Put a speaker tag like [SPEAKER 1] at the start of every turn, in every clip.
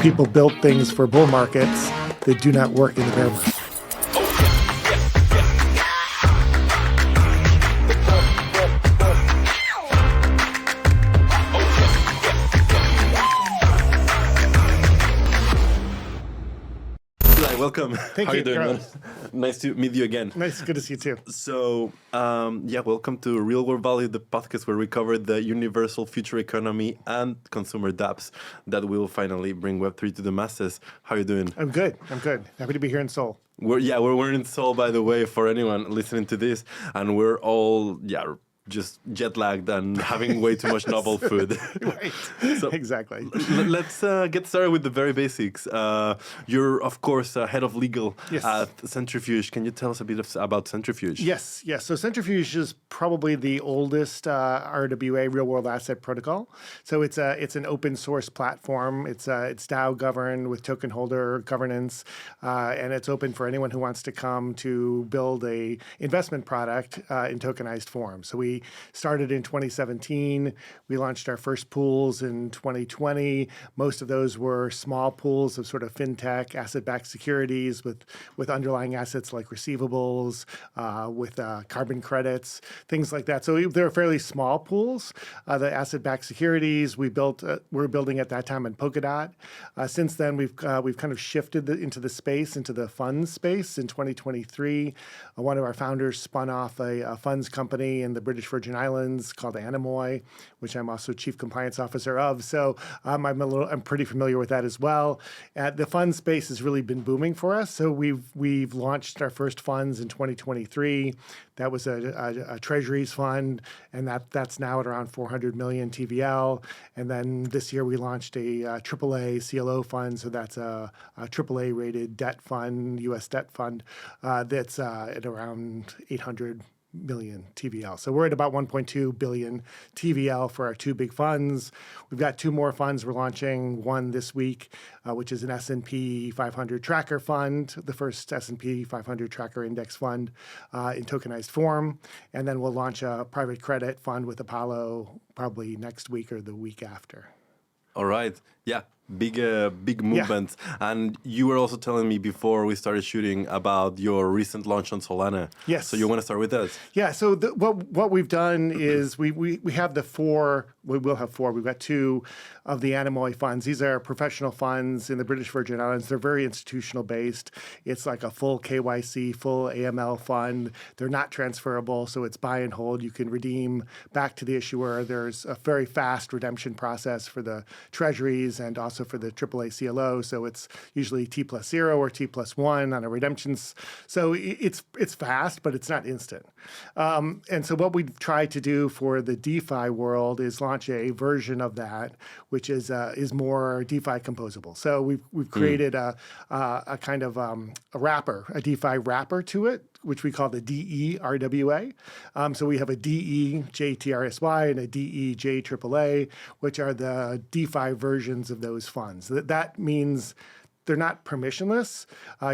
[SPEAKER 1] people built things for bull markets that do not work in the bear market.
[SPEAKER 2] Welcome.
[SPEAKER 1] Thank
[SPEAKER 2] How
[SPEAKER 1] you.
[SPEAKER 2] are you doing, man? Nice to meet you again.
[SPEAKER 1] Nice. Good to see you too.
[SPEAKER 2] So, welcome to Real World Value, the podcast where we cover the universal future economy and consumer dApps that will finally bring Web3 to the masses. How are you doing?
[SPEAKER 1] I'm good. Happy to be here in Seoul.
[SPEAKER 2] We're in Seoul, by the way, for anyone listening to this, and we're all just jet lagged and having way too much novel food.
[SPEAKER 1] Right.
[SPEAKER 2] So
[SPEAKER 1] exactly.
[SPEAKER 2] Let's get started with the very basics. You're, of course, head of legal at Centrifuge. Can you tell us a bit about Centrifuge?
[SPEAKER 1] Yes. So Centrifuge is probably the oldest RWA, real world asset protocol. So it's an open source platform. It's DAO governed with token holder governance, and it's open for anyone who wants to come to build a investment product in tokenized form. So we started in 2017. We launched our first pools in 2020. Most of those were small pools of sort of fintech, asset-backed securities with underlying assets like receivables, with carbon credits, things like that. So they're fairly small pools. The asset-backed securities we're building at that time in Polkadot. Since then, we've kind of shifted into the funds space. In 2023, one of our founders spun off a funds company in the British Virgin Islands called Anemoy, which I'm also chief compliance officer of. So I'm pretty familiar with that as well. The fund space has really been booming for us. So we've launched our first funds in 2023. That was a treasuries fund, and that's now at around 400 million TVL. And then this year we launched a AAA CLO fund. So that's a AAA rated debt fund, U.S. debt fund, that's at around 800 million TVL. So we're at about 1.2 billion TVL for our two big funds. We've got two more funds we're launching, one this week, which is an S&P 500 tracker fund, the first S&P 500 tracker index fund in tokenized form. And then we'll launch a private credit fund with Apollo probably next week or the week after.
[SPEAKER 2] All right. Yeah. Big movement. Yeah. And you were also telling me before we started shooting about your recent launch on Solana.
[SPEAKER 1] Yes.
[SPEAKER 2] So you want to start with that?
[SPEAKER 1] Yeah. So what we've done is we have the four. We will have four. We've got two of the Anemoy funds. These are professional funds in the British Virgin Islands. They're very institutional based. It's like a full KYC, full AML fund. They're not transferable, so it's buy and hold. You can redeem back to the issuer. There's a very fast redemption process for the treasuries and also for the AAA CLO. So it's usually T+0 or T+1 on a redemptions. So it's fast, but it's not instant. And so what we tried to do for the DeFi world is launch a version of that, which is more DeFi composable. So we've created a kind of a wrapper, a DeFi wrapper to it, which we call the DE-RWA. So we have a DE-JTRSY and a DE-JAAA, which are the DeFi versions of those funds. That means they're not permissionless.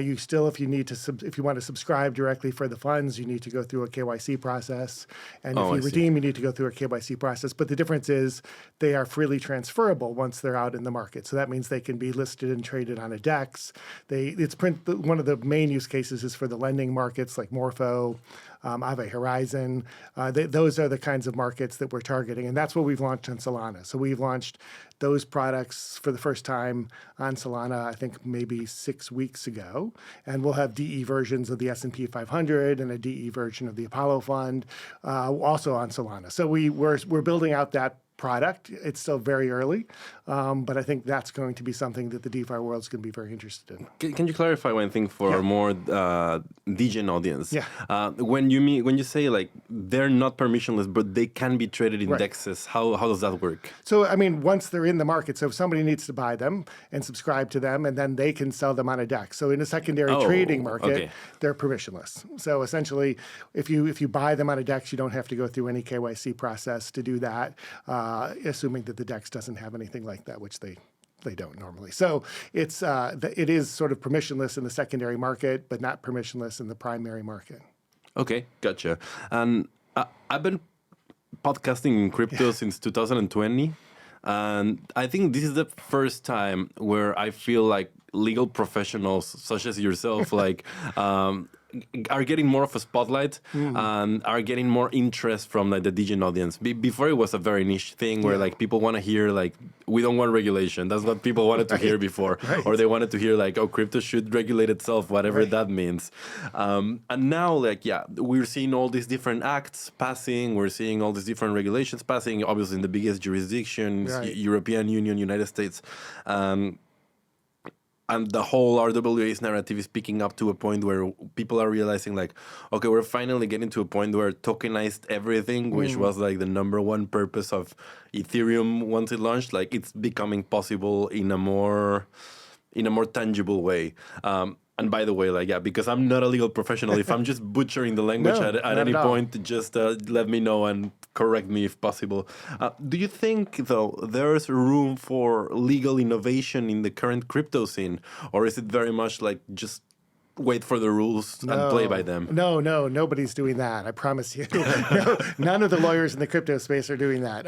[SPEAKER 1] You still, if you want to subscribe directly for the funds, you need to go through a KYC process. And if you redeem, you need to go through a KYC process. But the difference is they are freely transferable once they're out in the market. So that means they can be listed and traded on a DEX. One of the main use cases is for the lending markets like Morpho, Aave Horizon. Those are the kinds of markets that we're targeting. And that's what we've launched on Solana. So we've launched those products for the first time on Solana, I think maybe 6 weeks ago. And we'll have DE versions of the S&P 500 and a DE version of the Apollo Fund also on Solana. So we're building out that product. It's still very early, but I think that's going to be something that the DeFi world is going to be very interested in.
[SPEAKER 2] Can you clarify one thing for our more DGen audience?
[SPEAKER 1] Yeah.
[SPEAKER 2] When you say like they're not permissionless, but they can be traded in DEXs, how does that work?
[SPEAKER 1] So I mean, once they're in the market, so if somebody needs to buy them and subscribe to them, and then they can sell them on a DEX. So in a secondary trading market, they're permissionless. So essentially, if you buy them on a DEX, you don't have to go through any KYC process to do that. Assuming that the DEX doesn't have anything like that, which they don't normally. So it is sort of permissionless in the secondary market, but not permissionless in the primary market.
[SPEAKER 2] Okay, gotcha. And I've been podcasting in crypto since 2020. And I think this is the first time where I feel like legal professionals such as yourself, like, are getting more of a spotlight and are getting more interest from like the Degen audience. Before it was a very niche thing where like people want to hear like, we don't want regulation. That's what people wanted to hear before, or they wanted to hear like, oh, crypto should regulate itself, whatever that means. And now like, yeah, we're seeing all these different acts passing. We're seeing all these different regulations passing, obviously in the biggest jurisdictions, European Union, United States. And the whole RWA's narrative is picking up to a point where people are realizing like, okay, we're finally getting to a point where tokenized everything, which was like the #1 purpose of Ethereum once it launched, like it's becoming possible in a more tangible way. And by the way, like, yeah, because I'm not a legal professional, if I'm just butchering the language at any point, just let me know and correct me if possible. Do you think, though, there's room for legal innovation in the current crypto scene? Or is it very much like just wait for the rules and play by them?
[SPEAKER 1] No, nobody's doing that. I promise you. No, none of the lawyers in the crypto space are doing that.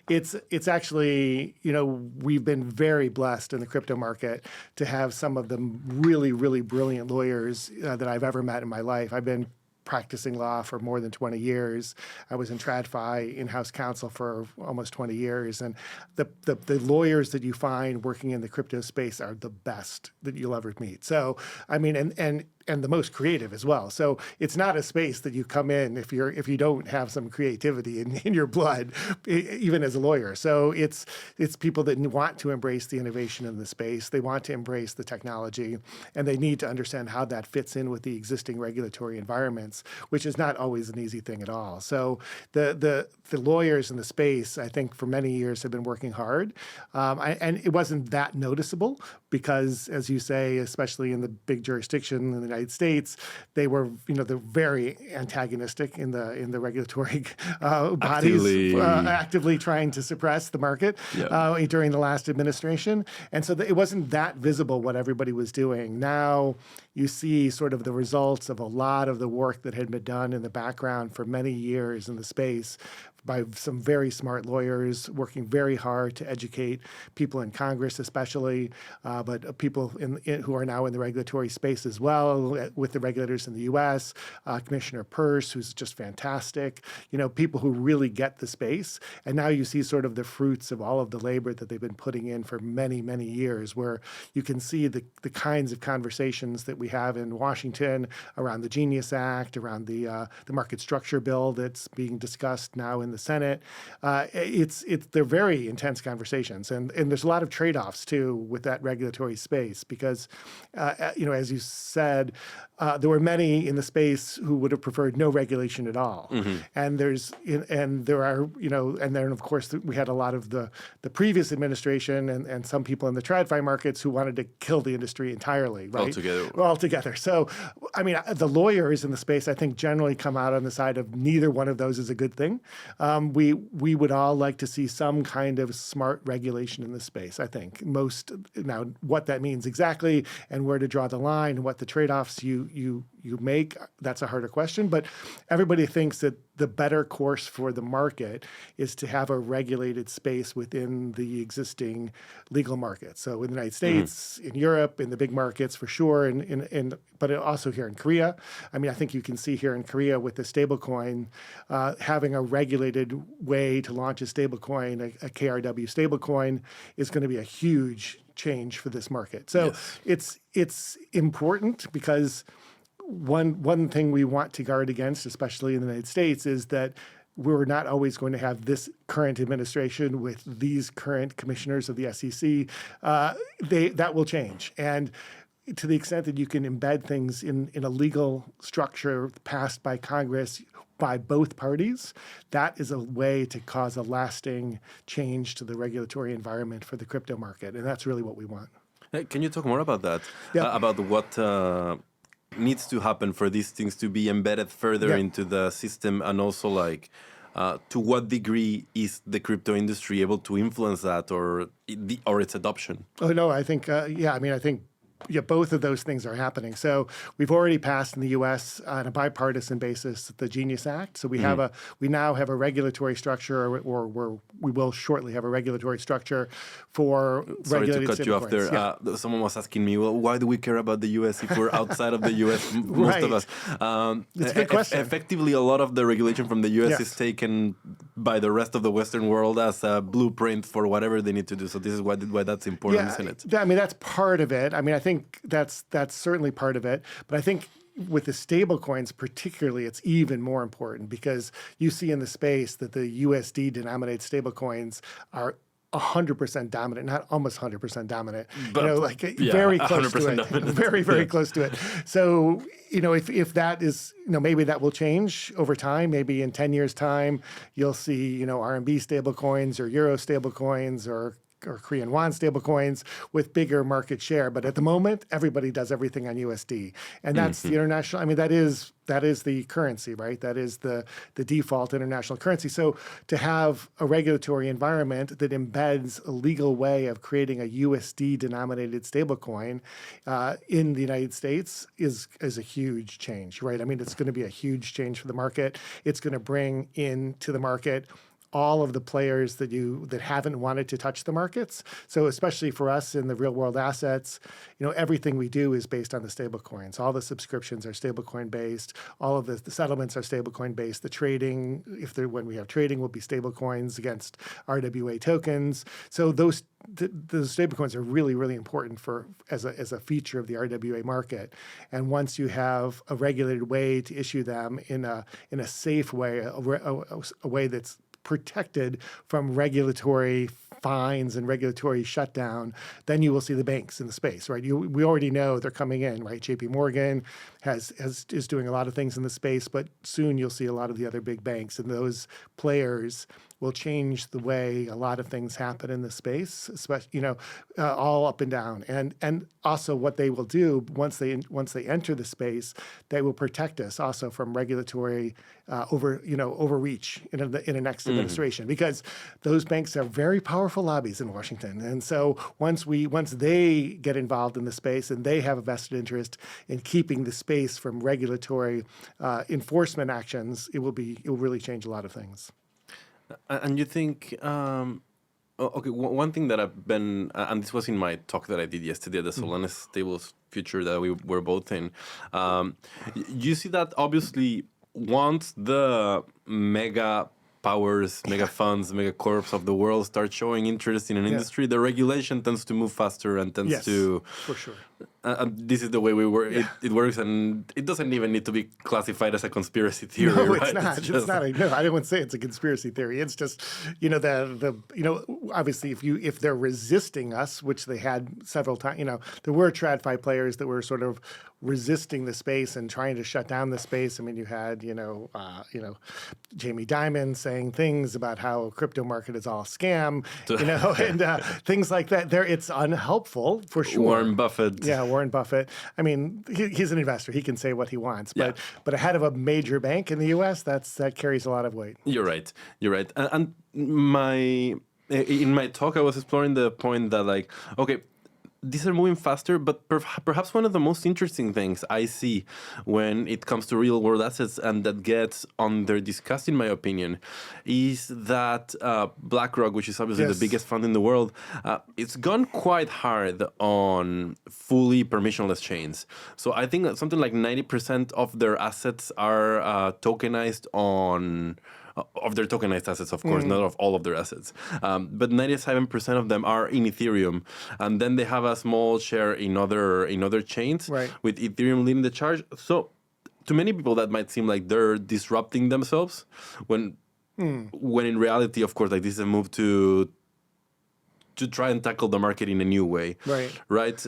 [SPEAKER 1] It's actually, we've been very blessed in the crypto market to have some of the really, really brilliant lawyers that I've ever met in my life. I've been practicing law for more than 20 years. I was in TradFi in-house counsel for almost 20 years. And the lawyers that you find working in the crypto space are the best that you'll ever meet. So, I mean, and the most creative as well. So it's not a space that you come in if you don't have some creativity in your blood, even as a lawyer. So it's people that want to embrace the innovation in the space. They want to embrace the technology, and they need to understand how that fits in with the existing regulatory environments, which is not always an easy thing at all. So the lawyers in the space, I think, for many years have been working hard, and it wasn't that noticeable because, as you say, especially in the big jurisdiction in the United States, they were, they're very antagonistic in the regulatory bodies, actively trying to suppress the market during the last administration. And so it wasn't that visible what everybody was doing. Now you see sort of the results of a lot of the work that had been done in the background for many years in the space by some very smart lawyers working very hard to educate people in Congress especially, but people who are now in the regulatory space as well, with the regulators in the U.S., Commissioner Peirce, who's just fantastic, people who really get the space. And now you see sort of the fruits of all of the labor that they've been putting in for many, many years, where you can see the kinds of conversations that we have in Washington around the Genius Act, around the market structure bill that's being discussed now in the Senate. They're very intense conversations, and there's a lot of trade-offs too with that regulatory space because, as you said, there were many in the space who would have preferred no regulation at all, and there are, and then of course we had a lot of the previous administration and some people in the TradFi markets who wanted to kill the industry entirely, right? Altogether. So, I mean, the lawyers in the space, I think, generally come out on the side of neither one of those is a good thing. We would all like to see some kind of smart regulation in the space, I think. Now, what that means exactly and where to draw the line and what the trade-offs you make, that's a harder question. But everybody thinks that the better course for the market is to have a regulated space within the existing legal market. So in the United States, in Europe, in the big markets for sure, but also here in Korea. I mean, I think you can see here in Korea with the stablecoin, having a regulated way to launch a stablecoin, a KRW stablecoin, is going to be a huge change for this market. So it's important because one thing we want to guard against, especially in the United States, is that we're not always going to have this current administration with these current commissioners of the SEC. That will change. And to the extent that you can embed things in a legal structure passed by Congress by both parties, that is a way to cause a lasting change to the regulatory environment for the crypto market. And that's really what we want.
[SPEAKER 2] Hey, can you talk more about that? About what needs to happen for these things to be embedded further into the system, and also like to what degree is the crypto industry able to influence that or its adoption?
[SPEAKER 1] Oh no, I think I think both of those things are happening. So we've already passed in the U.S. on a bipartisan basis the Genius Act. So we now have a regulatory structure, or we will shortly have a regulatory structure for
[SPEAKER 2] Sorry to
[SPEAKER 1] regulated
[SPEAKER 2] cut you off there.
[SPEAKER 1] stablecoins.
[SPEAKER 2] Someone was asking me, well, why do we care about the U.S. if we're outside of the U.S.? Most of us.
[SPEAKER 1] It's a good question.
[SPEAKER 2] Effectively, a lot of the regulation from the U.S. is taken by the rest of the Western world as a blueprint for whatever they need to do. So this is why that's important, isn't it?
[SPEAKER 1] I mean, that's part of it. I mean, I think that's certainly part of it. But I think with the stable coins particularly, it's even more important because you see in the space that the USD denominated stable coins are 100% dominant, not almost 100% dominant,
[SPEAKER 2] but,
[SPEAKER 1] very close to it,
[SPEAKER 2] dominant.
[SPEAKER 1] very close to it. So, if that is, maybe that will change over time. Maybe in 10 years' time, you'll see, RMB stable coins or Euro stable coins or Korean won stablecoins with bigger market share. But at the moment, everybody does everything on USD. And that's the international, I mean, that is the currency, right? That is the default international currency. So to have a regulatory environment that embeds a legal way of creating a USD denominated stablecoin in the United States is a huge change, right? I mean, it's going to be a huge change for the market. It's going to bring into the market all of the players that haven't wanted to touch the markets. So especially for us in the real world assets, everything we do is based on the stable coins. All the subscriptions are stablecoin based. All of the settlements are stablecoin based. The trading, when we have trading, will be stablecoins against RWA tokens. So those stablecoins are really, really important as a feature of the RWA market. And once you have a regulated way to issue them in a safe way, a way that's protected from regulatory fines and regulatory shutdown, then you will see the banks in the space, right? We already know they're coming in, right? JP Morgan is doing a lot of things in the space, but soon you'll see a lot of the other big banks, and those players will change the way a lot of things happen in the space, especially all up and down. And also what they will do once they enter the space, they will protect us also from regulatory overreach in a next administration, because those banks have very powerful lobbies in Washington. And so once they get involved in the space and they have a vested interest in keeping the space from regulatory enforcement actions, it will really change a lot of things.
[SPEAKER 2] And you think, one thing that I've been, and this was in my talk that I did yesterday at the Solana Stables Future that we were both in, you see that obviously once the mega powers, mega funds, mega corps of the world start showing interest in an industry, the regulation tends to move faster and tends to...
[SPEAKER 1] for sure.
[SPEAKER 2] This is the way we work. It works, and it doesn't even need to be classified as a conspiracy theory.
[SPEAKER 1] No,
[SPEAKER 2] right?
[SPEAKER 1] it's not. It's not. No, I didn't say it's a conspiracy theory. It's just, obviously if they're resisting us, which they had several times. There were TradFi players that were sort of resisting the space and trying to shut down the space. I mean, you had Jamie Dimon saying things about how a crypto market is all scam, and things like that. It's unhelpful for sure.
[SPEAKER 2] Warren Buffett.
[SPEAKER 1] Yeah, Warren Buffett. I mean, he's an investor. He can say what he wants. But ahead of a major bank in the U.S., that carries a lot of weight.
[SPEAKER 2] You're right. And in my talk, I was exploring the point that these are moving faster, but perhaps one of the most interesting things I see when it comes to real world assets, and that gets under discussed, in my opinion, is that BlackRock, which is obviously the biggest fund in the world, it's gone quite hard on fully permissionless chains. So I think that something like 90% of their assets are tokenized of their tokenized assets, of course, not of all of their assets. But 97% of them are in Ethereum. And then they have a small share in other chains, with Ethereum leading the charge. So to many people, that might seem like they're disrupting themselves, when in reality, of course, this is a move to try and tackle the market in a new way. Right?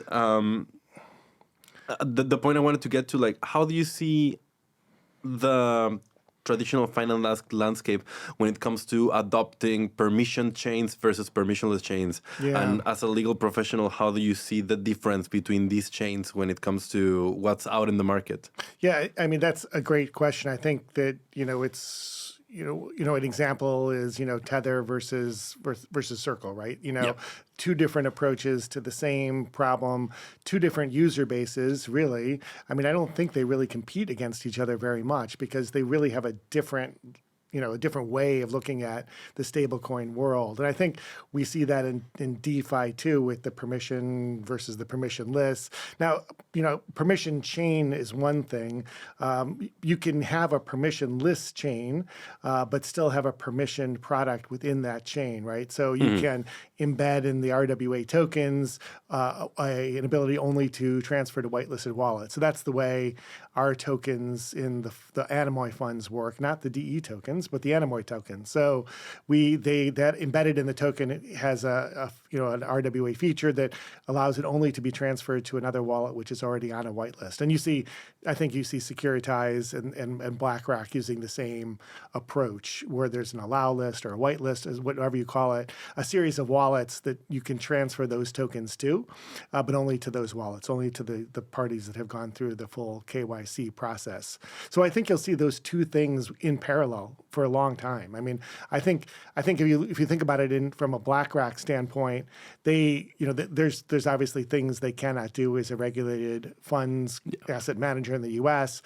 [SPEAKER 2] The point I wanted to get to, how do you see the traditional finance landscape when it comes to adopting permission chains versus permissionless chains? And as a legal professional, how do you see the difference between these chains when it comes to what's out in the market?
[SPEAKER 1] Yeah, I mean, that's a great question. I think that, an example is, Tether versus Circle, right?
[SPEAKER 2] Yep.
[SPEAKER 1] Two different approaches to the same problem, two different user bases, really. I mean, I don't think they really compete against each other very much because they really have a different way of looking at the stablecoin world. And I think we see that in DeFi too, with the permission versus the permissionless. Now, permission chain is one thing. You can have a permissionless chain, but still have a permissioned product within that chain, right? So you can embed in the RWA tokens an ability only to transfer to whitelisted wallets. So that's the way our tokens in the Anemoy funds work, not the DE tokens, but the Anemoy tokens. So that embedded in the token has an RWA feature that allows it only to be transferred to another wallet which is already on a whitelist. And I think you see Securitize and BlackRock using the same approach, where there's an allow list or a whitelist, as whatever you call it, a series of wallets that you can transfer those tokens to, but only to those wallets, only to the parties that have gone through the full KYC process. So I think you'll see those two things in parallel for a long time. I mean, I think if you think about it from a BlackRock standpoint, there's obviously things they cannot do as a regulated funds asset manager in the U.S.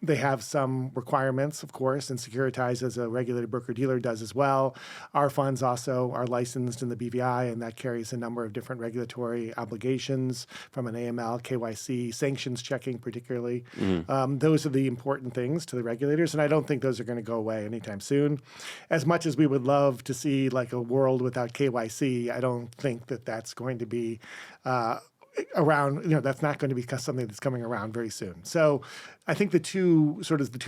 [SPEAKER 1] They have some requirements, of course, and Securitize as a regulated broker-dealer does as well. Our funds also are licensed in the BVI, and that carries a number of different regulatory obligations from an AML, KYC, sanctions checking particularly. Those are the important things to the regulators, and I don't think those are going to go away anytime soon. As much as we would love to see like a world without KYC, I don't think that that's going to be around, that's not going to be something that's coming around very soon. So I think the two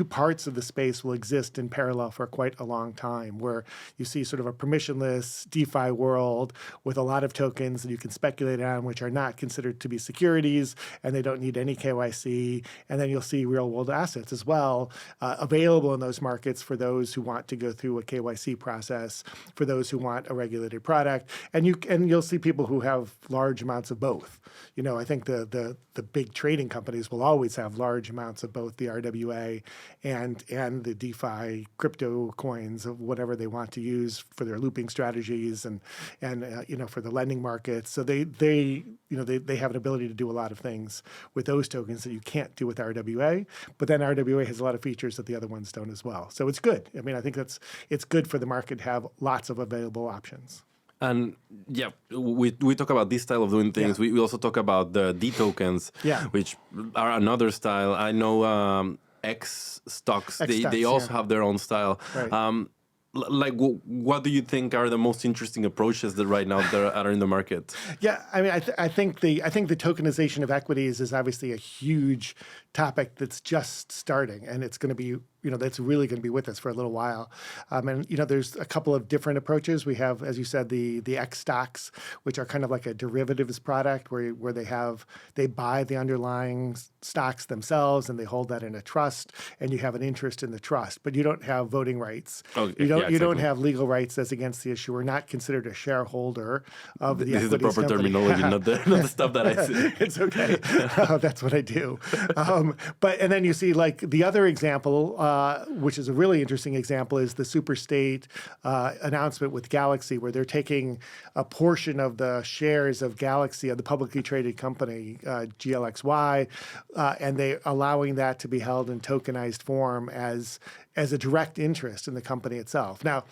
[SPEAKER 1] parts of the space will exist in parallel for quite a long time, where you see sort of a permissionless DeFi world with a lot of tokens that you can speculate on, which are not considered to be securities, and they don't need any KYC. And then you'll see real world assets as well available in those markets for those who want to go through a KYC process, for those who want a regulated product. And you'll see people who have large amounts of both. I think the big trading companies will always have large amounts of both the RWA and the DeFi crypto coins of whatever they want to use for their looping strategies and for the lending markets. So they have an ability to do a lot of things with those tokens that you can't do with RWA. But then RWA has a lot of features that the other ones don't as well. So it's good. I mean, I think it's good for the market to have lots of available options.
[SPEAKER 2] And yeah, we talk about this style of doing things. Yeah. We also talk about the D tokens, which are another style. I know X stocks, they also have their own style. Right. What do you think are the most interesting approaches that right now that are in the market?
[SPEAKER 1] Yeah, I mean, I think the tokenization of equities is obviously a huge topic that's just starting, and it's going to be, that's really going to be with us for a little while. And there's a couple of different approaches. We have, as you said, the X stocks, which are kind of like a derivatives product where they buy the underlying stocks themselves and they hold that in a trust, and you have an interest in the trust, but you don't have voting rights. Okay. You don't have legal rights as against the issuer, not considered a shareholder of the equities company. This is the proper terminology,
[SPEAKER 2] not the stuff that I see.
[SPEAKER 1] It's okay. That's what I do. And then you see like the other example, which is a really interesting example, is the Superstate announcement with Galaxy, where they're taking a portion of the shares of Galaxy, of the publicly traded company, GLXY, and they allowing that to be held in tokenized form as a direct interest in the company itself. Now,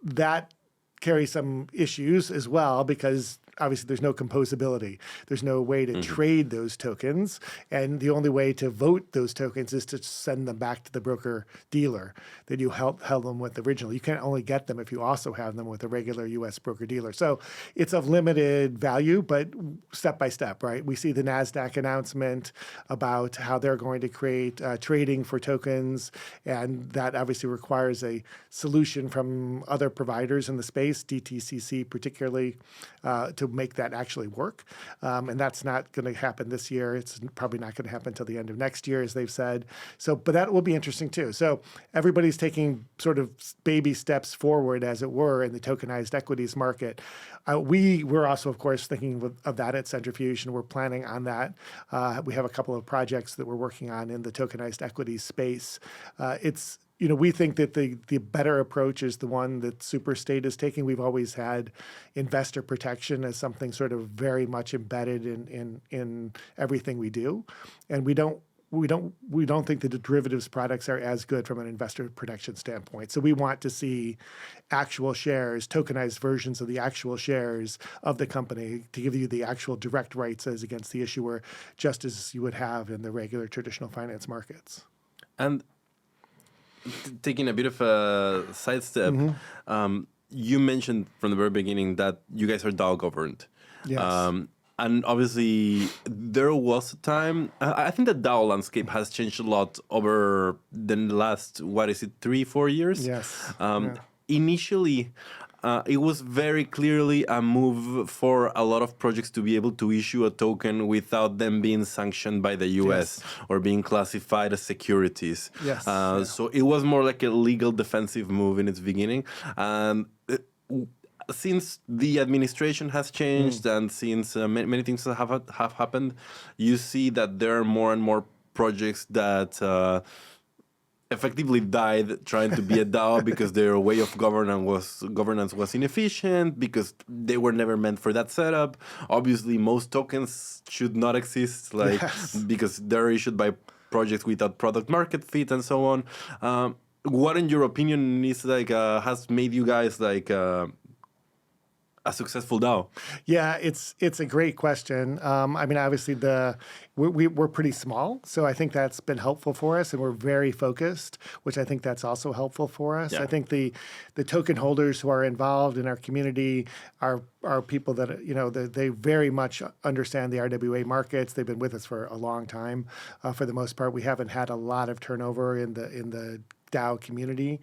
[SPEAKER 1] that carries some issues as well, because obviously there's no composability. There's no way to trade those tokens. And the only way to vote those tokens is to send them back to the broker-dealer that you held them with originally. You can't only get them if you also have them with a regular U.S. broker-dealer. So it's of limited value, but step by step, right? We see the NASDAQ announcement about how they're going to create trading for tokens, and that obviously requires a solution from other providers in the space, DTCC particularly, to make that actually work. And that's not going to happen this year. It's probably not going to happen until the end of next year, as they've said. So, but that will be interesting too. So everybody's taking sort of baby steps forward, as it were, in the tokenized equities market. We're also, of course, thinking of that at Centrifuge, and we're planning on that. We have a couple of projects that we're working on in the tokenized equities space. we think that the better approach is the one that Superstate is taking. We've always had investor protection as something sort of very much embedded in everything we do, and we don't think that the derivatives products are as good from an investor protection standpoint. So we want to see actual shares, tokenized versions of the actual shares of the company to give you the actual direct rights as against the issuer, just as you would have in the regular traditional finance markets.
[SPEAKER 2] And taking a bit of a sidestep, you mentioned from the very beginning that you guys are DAO governed.
[SPEAKER 1] Yes.
[SPEAKER 2] And obviously, there was a time. I think the DAO landscape has changed a lot over the last, 3-4 years?
[SPEAKER 1] Yes.
[SPEAKER 2] Initially, it was very clearly a move for a lot of projects to be able to issue a token without them being sanctioned by the US or being classified as securities.
[SPEAKER 1] Yes.
[SPEAKER 2] So it was more like a legal defensive move in its beginning. Since the administration has changed and since many things have happened, you see that there are more and more projects that effectively died trying to be a DAO because their way of governance was inefficient, because they were never meant for that setup. Obviously, most tokens should not exist, because they're issued by projects without product market fit and so on. What, in your opinion, is has made you guys a successful DAO?
[SPEAKER 1] Yeah, it's a great question. I mean, obviously, we're pretty small, so I think that's been helpful for us, and we're very focused, which I think that's also helpful for us.
[SPEAKER 2] Yeah.
[SPEAKER 1] I think the token holders who are involved in our community are people that they very much understand the RWA markets. They've been with us for a long time. For the most part, we haven't had a lot of turnover in the DAO community.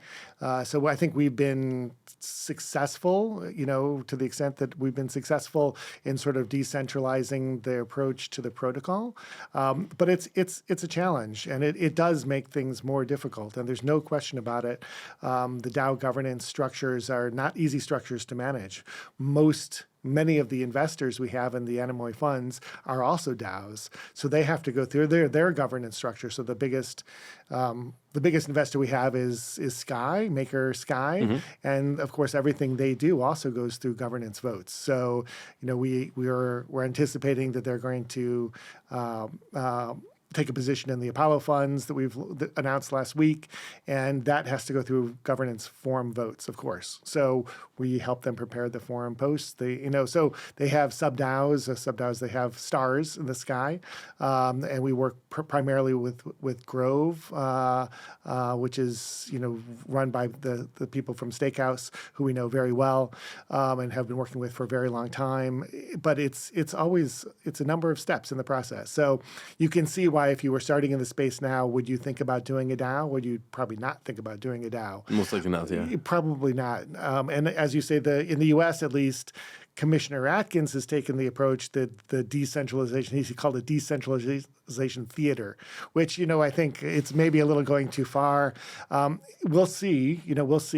[SPEAKER 1] So I think we've been successful, to the extent that we've been successful in sort of decentralizing the approach to the protocol. But it's a challenge, and it does make things more difficult. And there's no question about it. The DAO governance structures are not easy structures to manage. Many of the investors we have in the Anemoy funds are also DAOs, so they have to go through their governance structure. So the biggest investor we have is Sky, maker Sky, and of course everything they do also goes through governance votes. So we're anticipating that they're going to take a position in the Apollo funds that we've announced last week, and that has to go through governance forum votes, of course. So we help them prepare the forum posts. So they have sub-DAOs. They have stars in the sky, and we work primarily with Grove, which is run by the people from Steakhouse, who we know very well and have been working with for a very long time. But it's a number of steps in the process. So you can see why, if you were starting in the space now, would you think about doing a DAO? Would you probably not think about doing a DAO?
[SPEAKER 2] Most likely not, yeah.
[SPEAKER 1] Probably not. And as you say, in the U.S. at least, Commissioner Atkins has taken the approach that the decentralization, he called it decentralization theater, which, I think it's maybe a little going too far. We'll see,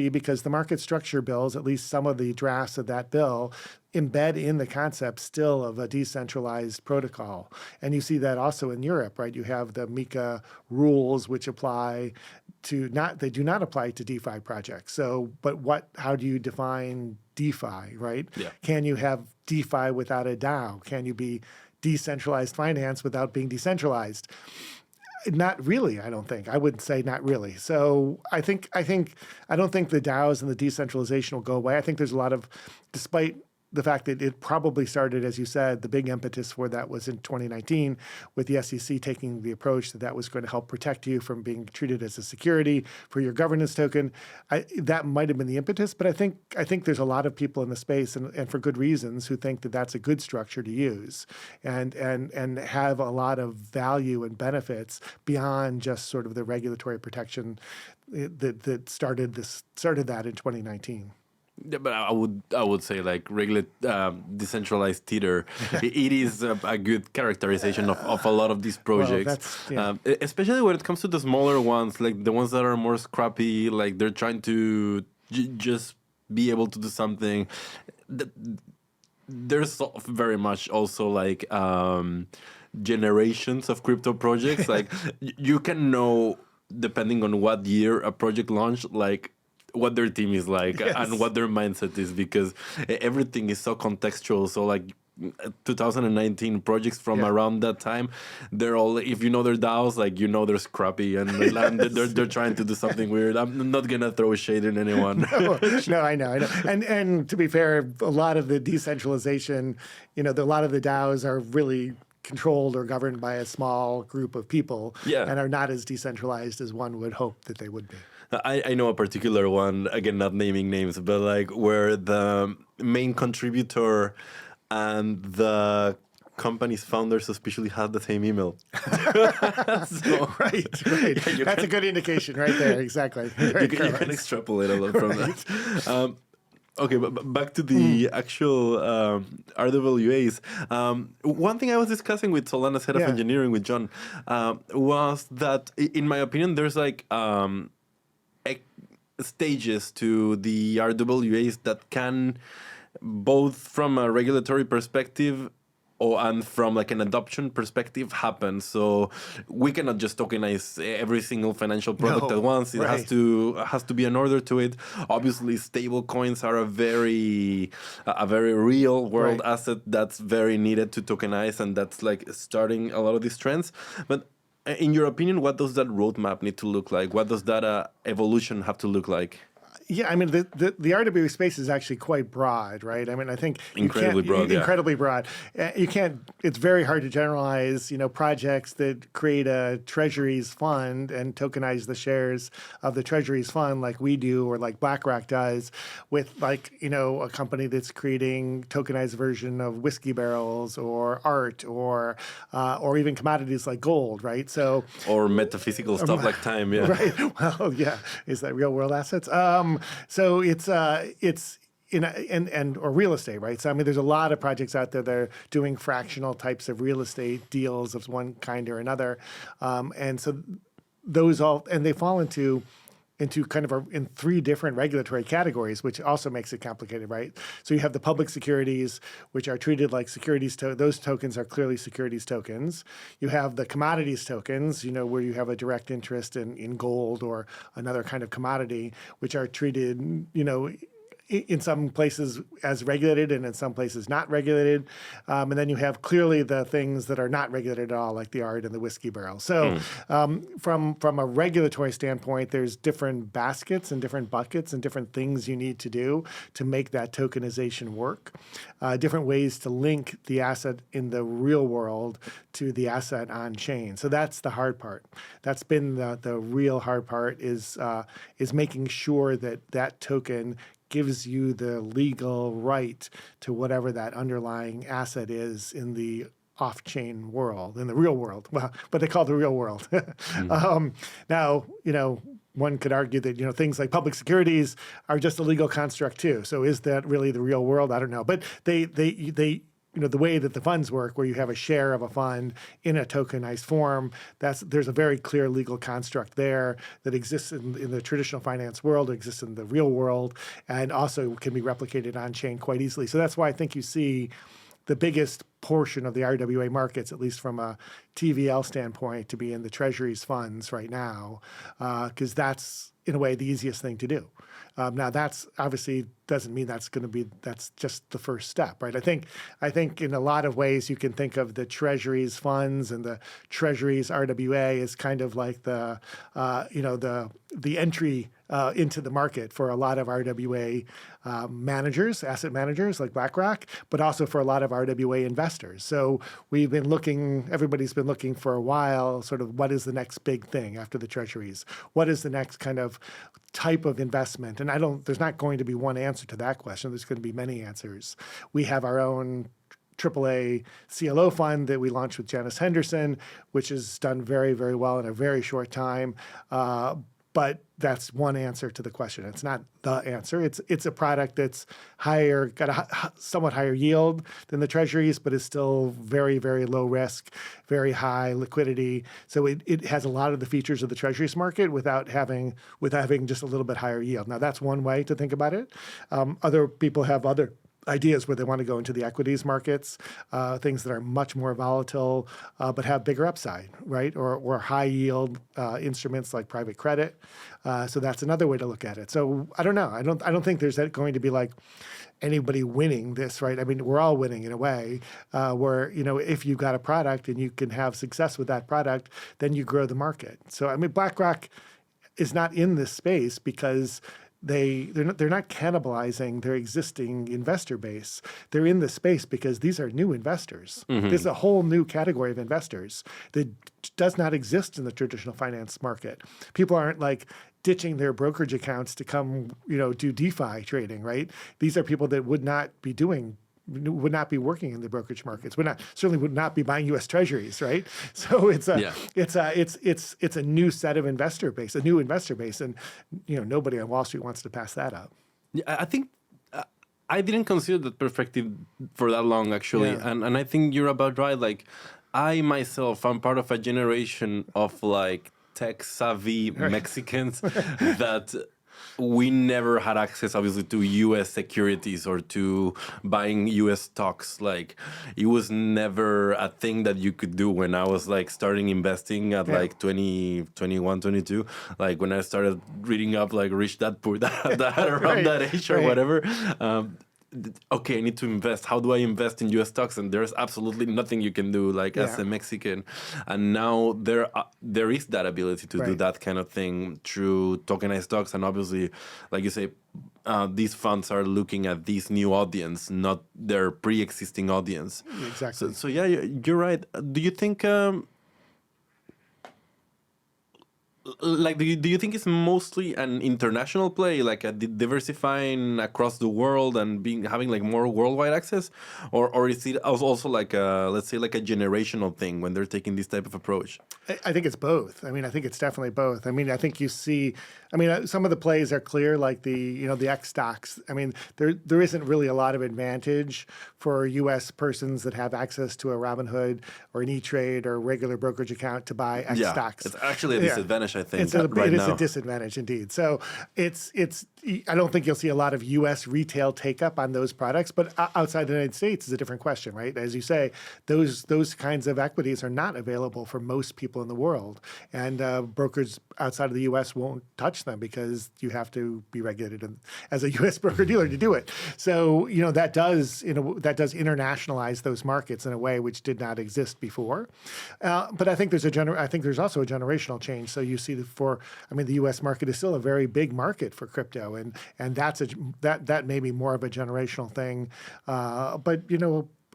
[SPEAKER 1] because the market structure bills, at least some of the drafts of that bill, embed in the concept still of a decentralized protocol. And you see that also in Europe, right? You have the MiCA rules, which they do not apply to DeFi projects. So, but how do you define DeFi, right?
[SPEAKER 2] Yeah.
[SPEAKER 1] Can you have DeFi without a DAO? Can you be decentralized finance without being decentralized? Not really, I don't think. I would say not really. So I don't think the DAOs and the decentralization will go away. I think there's a lot of, despite the fact that it probably started, as you said, the big impetus for that was in 2019 with the SEC taking the approach that was going to help protect you from being treated as a security for your governance token. That might have been the impetus, but I think there's a lot of people in the space, and for good reasons, who think that that's a good structure to use and have a lot of value and benefits beyond just sort of the regulatory protection that started that in 2019.
[SPEAKER 2] Yeah, but I would say regular decentralized theater. It is a good characterization of a lot of these projects, especially when it comes to the smaller ones, like the ones that are more scrappy, like they're trying to just be able to do something. There's very much also generations of crypto projects. Like you can know depending on what year a project launched, like what their team is like
[SPEAKER 1] Yes.
[SPEAKER 2] and what their mindset is, because everything is so contextual. So like 2019 projects from around that time, they're all, if you know their DAOs, like you know they're scrappy and they're trying to do something weird. I'm not gonna throw shade in anyone.
[SPEAKER 1] No, I know. And to be fair, a lot of the decentralization, a lot of the DAOs are really controlled or governed by a small group of people and are not as decentralized as one would hope that they would be.
[SPEAKER 2] I know a particular one, again, not naming names, but like where the main contributor and the company's founder suspiciously had the same email.
[SPEAKER 1] Right.
[SPEAKER 2] Yeah,
[SPEAKER 1] that's a good indication right there. Exactly.
[SPEAKER 2] You can extrapolate a lot from that. Okay, but back to the actual RWAs. One thing I was discussing with Solana's head of engineering, with John, was that, in my opinion, there's like stages to the RWAs that can, both from a regulatory perspective and from like an adoption perspective, happen. So we cannot just tokenize every single financial product at once. It has to be an order to it. Obviously, stable coins are a very real world asset that's very needed to tokenize, and that's like starting a lot of these trends. But in your opinion, what does that roadmap need to look like? What does that evolution have to look like?
[SPEAKER 1] Yeah, I mean, the RWA space is actually quite broad, right? I mean, I think
[SPEAKER 2] incredibly broad.
[SPEAKER 1] You can't. It's very hard to generalize. Projects that create a treasuries fund and tokenize the shares of the treasuries fund, like we do, or like BlackRock does, with like a company that's creating tokenized version of whiskey barrels or art or even commodities like gold, right? So
[SPEAKER 2] or metaphysical stuff like time,
[SPEAKER 1] right. Well, yeah, is that real world assets? So it's or real estate, right? So I mean, there's a lot of projects out there that are doing fractional types of real estate deals of one kind or another, and so those they fall into kind of in three different regulatory categories, which also makes it complicated, right? So you have the public securities, which are treated like securities. Those tokens are clearly securities tokens. You have the commodities tokens, where you have a direct interest in gold or another kind of commodity, which are treated, in some places as regulated and in some places not regulated. And then you have clearly the things that are not regulated at all, like the art and the whiskey barrel. So from a regulatory standpoint, there's different baskets and different buckets and different things you need to do to make that tokenization work. Different ways to link the asset in the real world to the asset on chain. So that's the hard part. That's been the real hard part is making sure that token gives you the legal right to whatever that underlying asset is in the off-chain world, in the real world. Well, but they call it the real world. Now, one could argue that, things like public securities are just a legal construct too. So is that really the real world? I don't know. But they the way that the funds work, where you have a share of a fund in a tokenized form, there's a very clear legal construct there that exists in the traditional finance world, exists in the real world, and also can be replicated on chain quite easily. So that's why I think you see the biggest portion of the RWA markets, at least from a TVL standpoint, to be in the treasuries funds right now, because that's, in a way, the easiest thing to do. Now, that's obviously doesn't mean that's just the first step, right? I think in a lot of ways you can think of the treasuries funds and the treasuries RWA as kind of like the entry into the market for a lot of RWA managers, asset managers like BlackRock, but also for a lot of RWA investors. So everybody's been looking for a while, sort of what is the next big thing after the treasuries? What is the next kind of type of investment? And there's not going to be one answer to that question. There's going to be many answers. We have our own AAA CLO fund that we launched with Janice Henderson, which has done very, very well in a very short time. But that's one answer to the question. It's not the answer. It's a product that's got a somewhat higher yield than the treasuries, but is still very, very low risk, very high liquidity. So it has a lot of the features of the treasuries market without having just a little bit higher yield. Now, that's one way to think about it. Other people have other ideas where they want to go into the equities markets, things that are much more volatile, but have bigger upside, right? Or high yield instruments like private credit. So that's another way to look at it. So I don't know. I don't think there's going to be like anybody winning this, right? I mean, we're all winning in a way where, if you've got a product and you can have success with that product, then you grow the market. So, I mean, BlackRock is not in this space because they're not cannibalizing their existing investor base. They're in this space because these are new investors. There's a whole new category of investors that does not exist in the traditional finance market. People aren't like ditching their brokerage accounts to come, do DeFi trading, right? These are people that would not be working in the brokerage markets. Certainly would not be buying U.S. Treasuries, right? So it's a new set of investor base, and nobody on Wall Street wants to pass that up.
[SPEAKER 2] Yeah, I think I didn't consider that perspective for that long actually, and I think you're about right. Like I myself, I'm part of a generation of like tech savvy Mexicans that we never had access, obviously, to U.S. securities or to buying U.S. stocks. Like, it was never a thing that you could do when I was, like, starting investing at, like, 20, 21, 22. Like, when I started reading up, like, Rich Dad Poor Dad around that age or whatever. Okay, I need to invest. How do I invest in U.S. stocks? And there's absolutely nothing you can do, like, as a Mexican. And now there is that ability to do that kind of thing through tokenized stocks. And obviously, like you say, these funds are looking at this new audience, not their pre-existing audience.
[SPEAKER 1] Exactly.
[SPEAKER 2] So yeah, you're right. Do you think... do you think it's mostly an international play, like a diversifying across the world and having like more worldwide access, or is it also like let's say like a generational thing when they're taking this type of approach?
[SPEAKER 1] I think it's both. I mean, I think it's definitely both. I mean, I think you see. I mean, some of the plays are clear, like the X stocks. I mean, there isn't really a lot of advantage for U.S. persons that have access to a Robinhood or an E-Trade or a regular brokerage account to buy X stocks.
[SPEAKER 2] It's actually a disadvantage. I think
[SPEAKER 1] it is a disadvantage indeed. So it's I don't think you'll see a lot of U.S. retail take up on those products, but outside the United States is a different question, right? As you say, those kinds of equities are not available for most people in the world, and brokers outside of the U.S. won't touch them because you have to be regulated as a U.S. broker dealer to do it. So that does internationalize those markets in a way which did not exist before. But I think there's also a generational change. So you see the U.S. market is still a very big market for crypto, and that may be more of a generational thing. But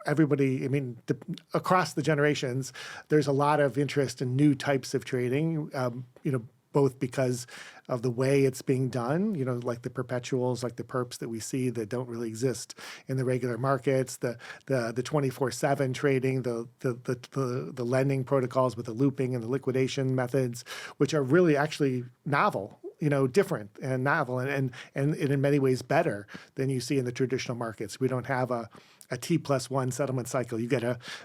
[SPEAKER 1] everybody, I mean, across the generations, there's a lot of interest in new types of trading. Both because of the way it's being done, like the perpetuals, like the perps that we see that don't really exist in the regular markets, the 24/7 trading, the lending protocols with the looping and the liquidation methods, which are really actually novel, different and novel, and in many ways better than you see in the traditional markets. We don't have a T+1 settlement cycle.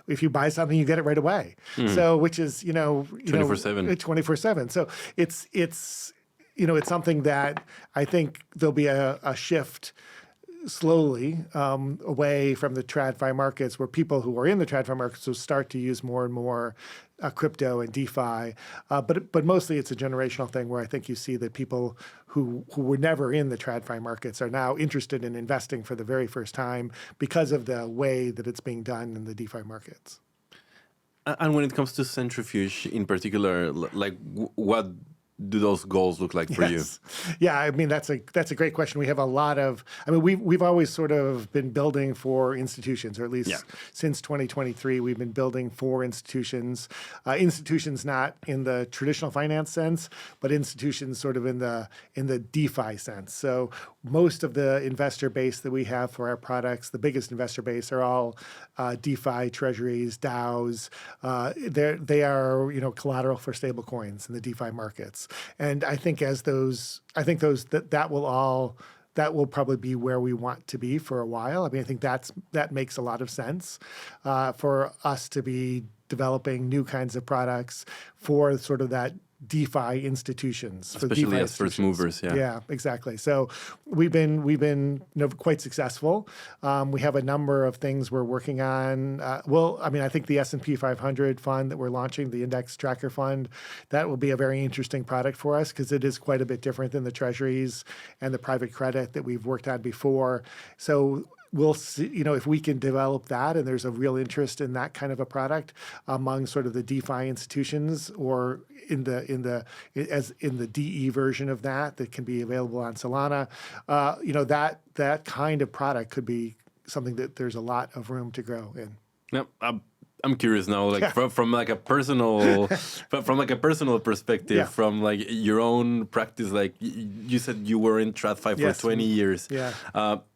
[SPEAKER 1] If you buy something, you get it right away. So, which is
[SPEAKER 2] 24/7.
[SPEAKER 1] 24/7. So it's something that I think there'll be a shift slowly away from the TradFi markets, where people who are in the TradFi markets will start to use more and more crypto and DeFi. But mostly it's a generational thing where I think you see that people who were never in the TradFi markets are now interested in investing for the very first time because of the way that it's being done in the DeFi markets.
[SPEAKER 2] And when it comes to Centrifuge in particular, like what do those goals look like for you?
[SPEAKER 1] Yeah, I mean, that's a great question. We have a lot of, we've always sort of been building for institutions, or at least since 2023, we've been building for institutions. Institutions not in the traditional finance sense, but institutions sort of in the DeFi sense. So most of the investor base that we have for our products, the biggest investor base, are all DeFi treasuries, DAOs. They are collateral for stablecoins in the DeFi markets. And I think that will probably be where we want to be for a while. I mean, I think that makes a lot of sense for us to be developing new kinds of products for sort of that DeFi institutions, for
[SPEAKER 2] Especially
[SPEAKER 1] DeFi
[SPEAKER 2] as first
[SPEAKER 1] institutions.
[SPEAKER 2] movers, yeah.
[SPEAKER 1] Yeah, exactly. So we've been quite successful. We have a number of things we're working on. I think the S&P 500 fund that we're launching, the Index Tracker Fund, that will be a very interesting product for us because it is quite a bit different than the treasuries and the private credit that we've worked on before. So we'll see, if we can develop that, and there's a real interest in that kind of a product among sort of the DeFi institutions, or in the DE version of that can be available on Solana. That kind of product could be something that there's a lot of room to grow in.
[SPEAKER 2] Yep. I'm curious now, like from like a personal, from like a personal perspective, from like your own practice. Like you said, you were in TradFi for 20 years.
[SPEAKER 1] Yeah.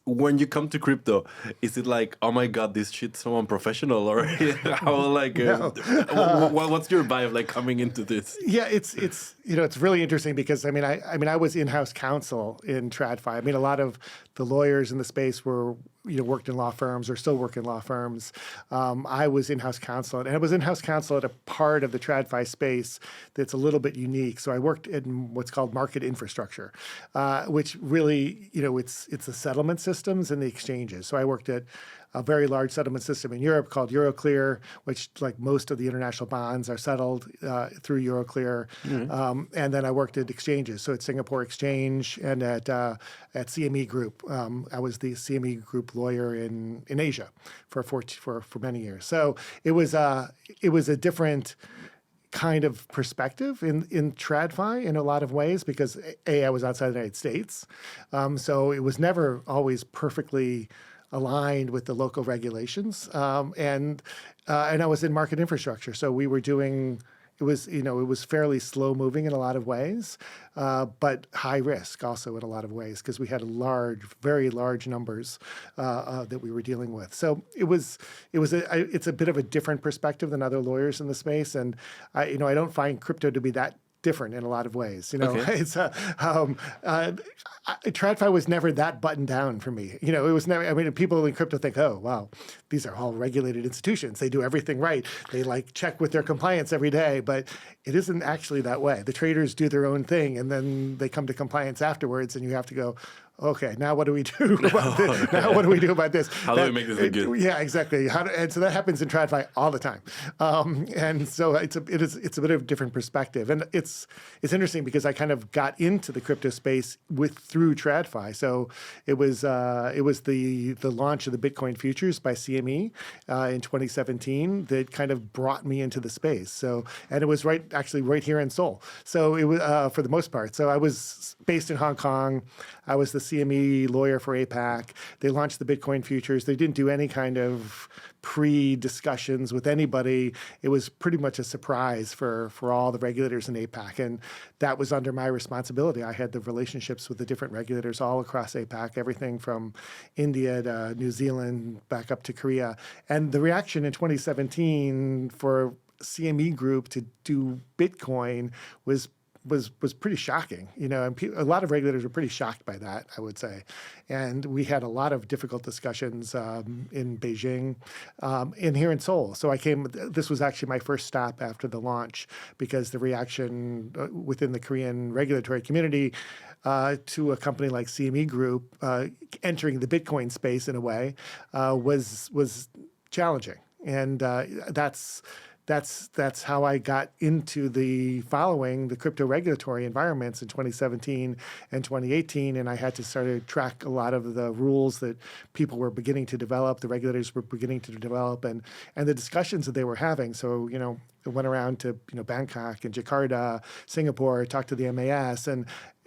[SPEAKER 2] When you come to crypto, is it like, oh my god, this shit's so unprofessional, or how like what's your vibe like coming into this?
[SPEAKER 1] Yeah, it's really interesting because I was in-house counsel in TradFi. I mean, a lot of the lawyers in the space were worked in law firms or still work in law firms. I was in-house counsel, and I was in-house counsel at a part of the TradFi space that's a little bit unique. So I worked in what's called market infrastructure, which really it's the settlement systems and the exchanges. So I worked at a very large settlement system in Europe called Euroclear, which, like most of the international bonds, are settled through Euroclear. And then I worked at exchanges, so at Singapore Exchange and at CME Group. I was the CME Group lawyer in Asia for many years. So it was a different kind of perspective in TradFi in a lot of ways because I was outside the United States, so it was never always perfectly aligned with the local regulations, and I was in market infrastructure, so we were doing. It was fairly slow moving in a lot of ways, but high risk also in a lot of ways because we had very large numbers that we were dealing with. So it's a bit of a different perspective than other lawyers in the space, and I don't find crypto to be that different in a lot of ways.
[SPEAKER 2] Okay.
[SPEAKER 1] It's TradFi was never that buttoned down for me. It was never. I mean, people in crypto think, oh, wow, these are all regulated institutions. They do everything right. They check with their compliance every day, but it isn't actually that way. The traders do their own thing, and then they come to compliance afterwards, and you have to go, okay, now what do we do about this? Now what do we do about this?
[SPEAKER 2] How do we make this look good?
[SPEAKER 1] Yeah, exactly. And so that happens in TradFi all the time. And so it's a bit of a different perspective. And it's interesting because I kind of got into the crypto space through TradFi. So it was the launch of the Bitcoin futures by CME in 2017 that kind of brought me into the space. So, and it was right here in Seoul. So it was for the most part. So I was based in Hong Kong. I was the CME lawyer for APAC. They launched the Bitcoin futures. They didn't do any kind of pre-discussions with anybody. It was pretty much a surprise for all the regulators in APAC. And that was under my responsibility. I had the relationships with the different regulators all across APAC, everything from India to New Zealand, back up to Korea. And the reaction in 2017 for CME Group to do Bitcoin was pretty shocking, and a lot of regulators were pretty shocked by that, I would say. And we had a lot of difficult discussions in Beijing and here in Seoul. So this was actually my first stop after the launch because the reaction within the Korean regulatory community to a company like CME Group entering the Bitcoin space in a way was challenging. And that's how I got into following the crypto regulatory environments in 2017 and 2018. And I had to start to track a lot of the rules that people were beginning to develop, the regulators were beginning to develop, and the discussions that they were having. So, I went around to, Bangkok and Jakarta, Singapore, talked to the MAS, and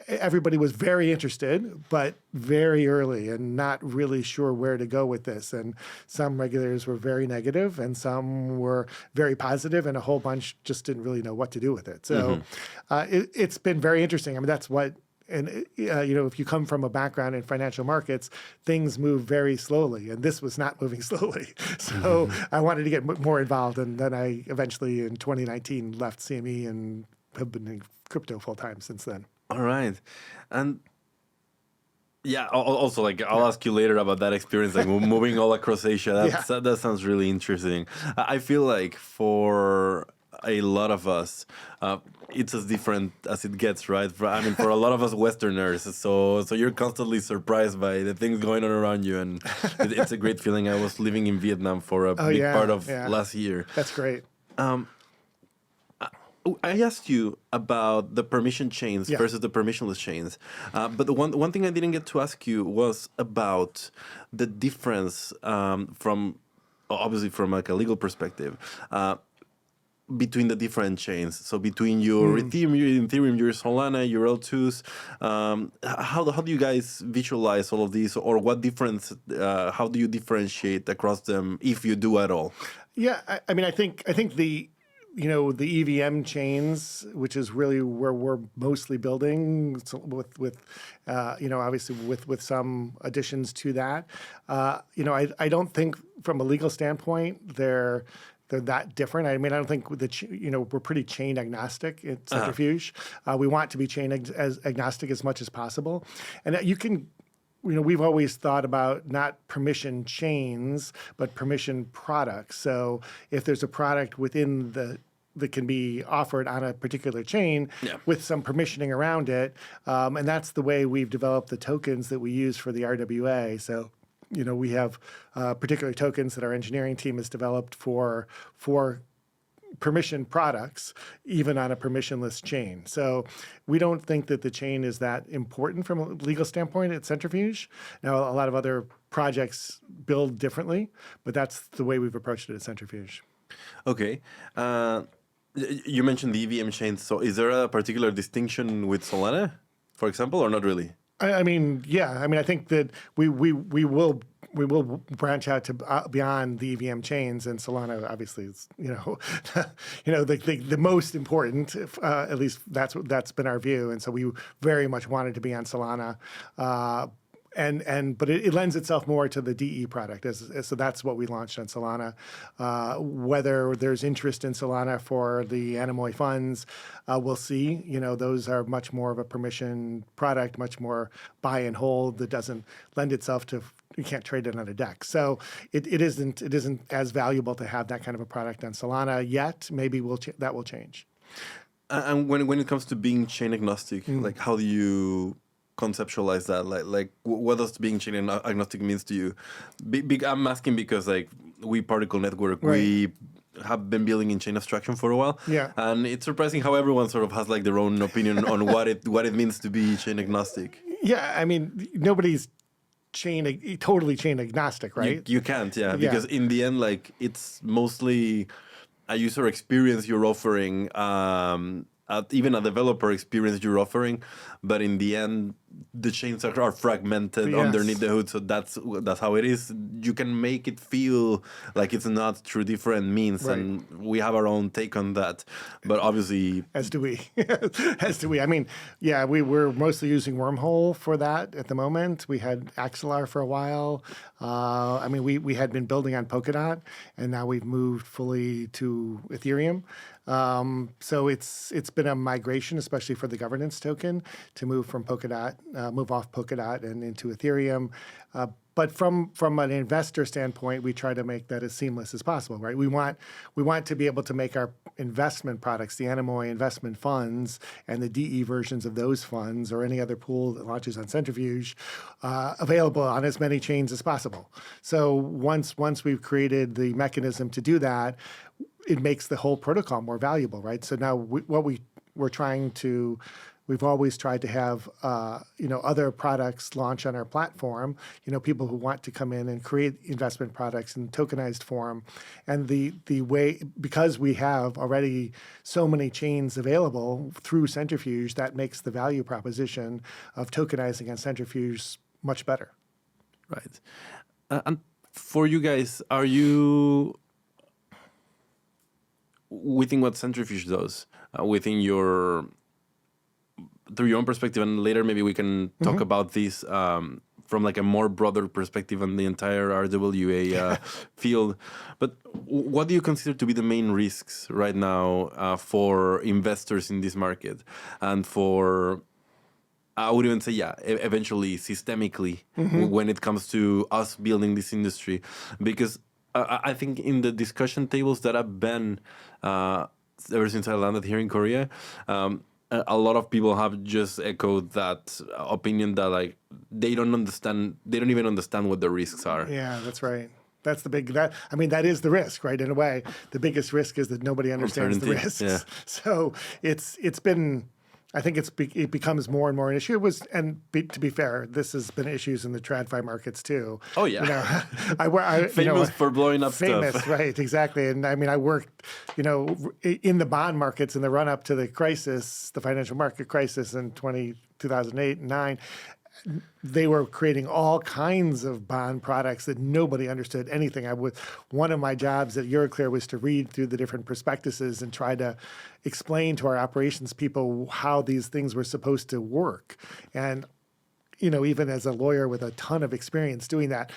[SPEAKER 1] everybody was very interested, but very early and not really sure where to go with this. And some regulators were very negative and some were very positive, and a whole bunch just didn't really know what to do with it. So it's been very interesting. I mean, that's what, and if you come from a background in financial markets, things move very slowly, and this was not moving slowly. So I wanted to get more involved, and then I eventually in 2019 left CME and have been in crypto full time since then.
[SPEAKER 2] All right. And yeah, also, I'll ask you later about that experience, moving all across Asia. That sounds really interesting. I feel like for a lot of us, it's as different as it gets, right? I mean, for a lot of us Westerners, so you're constantly surprised by the things going on around you, and it's a great feeling. I was living in Vietnam for a big part of last year.
[SPEAKER 1] That's great.
[SPEAKER 2] I asked you about the permission chains versus the permissionless chains, but the one thing I didn't get to ask you was about the difference from obviously from like a legal perspective between the different chains. So between your Ethereum, your Solana, your L2s, how do you guys visualize all of these, or what difference? How do you differentiate across them, if you do at all?
[SPEAKER 1] Yeah, I mean, I think the the EVM chains, which is really where we're mostly building, with obviously with some additions to that. I don't think from a legal standpoint they're that different. I mean, I don't think we're pretty chain agnostic at Centrifuge. We want to be chain as agnostic as much as possible, and you can. We've always thought about not permission chains, but permission products. So if there's a product within that can be offered on a particular chain with some permissioning around it, and that's the way we've developed the tokens that we use for the RWA. So, we have particular tokens that our engineering team has developed for permission products, even on a permissionless chain. So we don't think that the chain is that important from a legal standpoint at Centrifuge. Now, a lot of other projects build differently, but that's the way we've approached it at Centrifuge.
[SPEAKER 2] Okay. You mentioned the EVM chains. So is there a particular distinction with Solana, for example, or not really?
[SPEAKER 1] I mean, yeah. I mean, I think that we will branch out to beyond the EVM chains, and Solana obviously is the most important. At least that's been our view, and so we very much wanted to be on Solana. But it lends itself more to the DE product, so that's what we launched on Solana. Whether there's interest in Solana for the Anemoy funds, we'll see. Those are much more of a permission product, much more buy and hold that doesn't lend itself to. You can't trade it on a DEX, so it isn't as valuable to have that kind of a product on Solana yet. Maybe that will change.
[SPEAKER 2] And when it comes to being chain agnostic, like how do you conceptualize that? Like what does being chain agnostic means to you? I'm asking because we Particle Network, we have been building in chain abstraction for a while, and it's surprising how everyone sort of has their own opinion on what it means to be chain agnostic.
[SPEAKER 1] Yeah, I mean, nobody's totally chain agnostic, right?
[SPEAKER 2] You can't, because in the end, it's mostly a user experience you're offering, even a developer experience you're offering, but in the end, the chains are fragmented underneath the hood, so that's how it is. You can make it feel like it's not through different means, and we have our own take on that. But obviously,
[SPEAKER 1] as do we. I mean, we're mostly using Wormhole for that at the moment. We had Axelar for a while. I mean, we had been building on Polkadot, and now we've moved fully to Ethereum. So it's been a migration, especially for the governance token, to move from Polkadot, move off Polkadot and into Ethereum. But from an investor standpoint, we try to make that as seamless as possible, right? We want to be able to make our investment products, the Anemoy investment funds and the DE versions of those funds, or any other pool that launches on Centrifuge, available on as many chains as possible. So once we've created the mechanism to do that, it makes the whole protocol more valuable, right? So now we've always tried to have other products launch on our platform. People who want to come in and create investment products in tokenized form, and the way, because we have already so many chains available through Centrifuge, that makes the value proposition of tokenizing on Centrifuge much better.
[SPEAKER 2] Right. And for you guys, are you within what Centrifuge does, within through your own perspective, and later maybe we can talk about this from a more broader perspective on the entire RWA field. But what do you consider to be the main risks right now for investors in this market, and for, I would even say, eventually systemically, when it comes to us building this industry? Because I think in the discussion tables that I've been ever since I landed here in Korea. A lot of people have just echoed that opinion that like they don't even understand what the risks are.
[SPEAKER 1] Yeah, that's right. That's the big, that is the risk, right? In a way, the biggest risk is that nobody understands the risks.
[SPEAKER 2] Yeah.
[SPEAKER 1] So it's been, I think it becomes more and more an issue. To be fair, this has been issues in the TradFi markets too.
[SPEAKER 2] Oh yeah.
[SPEAKER 1] Famous
[SPEAKER 2] for blowing up
[SPEAKER 1] famous,
[SPEAKER 2] stuff.
[SPEAKER 1] Right, exactly. And I mean, I worked, in the bond markets in the run up to the crisis, the financial market crisis in 2008 and 9. They were creating all kinds of bond products that nobody understood anything. One of my jobs at Euroclear was to read through the different prospectuses and try to explain to our operations people how these things were supposed to work. And, even as a lawyer with a ton of experience doing that,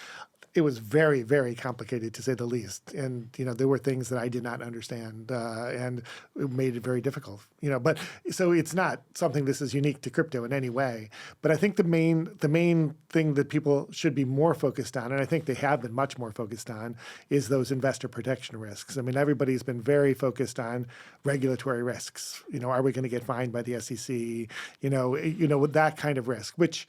[SPEAKER 1] it was very, very complicated to say the least. And, there were things that I did not understand and it made it very difficult, but so it's not something this is unique to crypto in any way. But I think the main thing that people should be more focused on, and I think they have been much more focused on, is those investor protection risks. I mean, everybody's been very focused on regulatory risks. Are we going to get fined by the SEC? That kind of risk, which,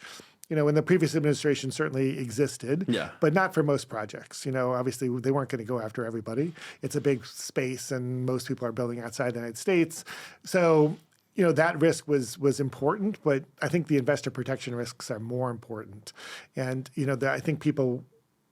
[SPEAKER 1] in the previous administration certainly existed, but not for most projects. Obviously they weren't going to go after everybody. It's a big space and most people are building outside the United States. So, that risk was important, but I think the investor protection risks are more important. And, I think people,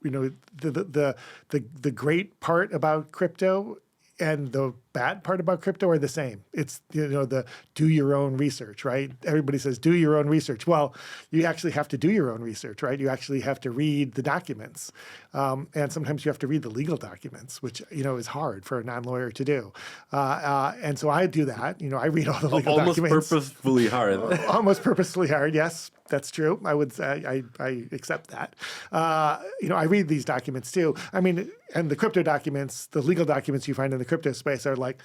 [SPEAKER 1] the great part about crypto and the bad part about crypto are the same. It's, the do your own research, right? Everybody says, do your own research. Well, you actually have to do your own research, right? You actually have to read the documents. And sometimes you have to read the legal documents, which, is hard for a non-lawyer to do. And so I do that. I read all the legal documents.
[SPEAKER 2] Almost purposefully hard.
[SPEAKER 1] Almost purposefully hard, yes. That's true. I would say I accept that. I read these documents too. I mean, and the crypto documents, the legal documents you find in the crypto space are like,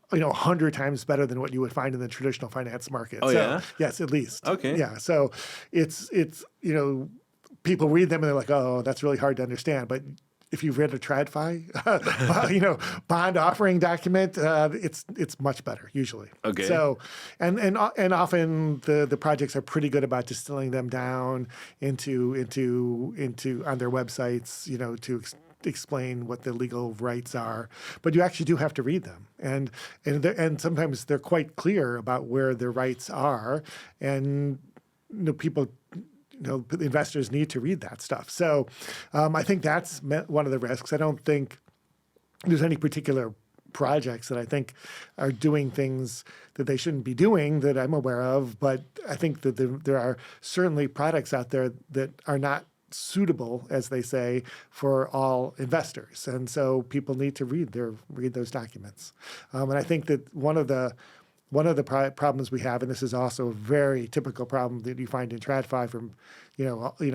[SPEAKER 1] 100 times better than what you would find in the traditional finance market.
[SPEAKER 2] Oh, yeah?
[SPEAKER 1] Yes, at least.
[SPEAKER 2] Okay.
[SPEAKER 1] Yeah. So it's people read them and they're like, oh, that's really hard to understand. But if you've read a TradFi, bond offering document, it's much better usually.
[SPEAKER 2] Okay.
[SPEAKER 1] So, and often the projects are pretty good about distilling them down into on their websites, to explain what the legal rights are. But you actually do have to read them, and sometimes they're quite clear about where their rights are, and people. Investors need to read that stuff. So I think that's one of the risks. I don't think there's any particular projects that I think are doing things that they shouldn't be doing that I'm aware of. But I think that there are certainly products out there that are not suitable, as they say, for all investors. And so people need to read those documents. And I think that one of the problems we have, and this is also a very typical problem that you find in TradFi from,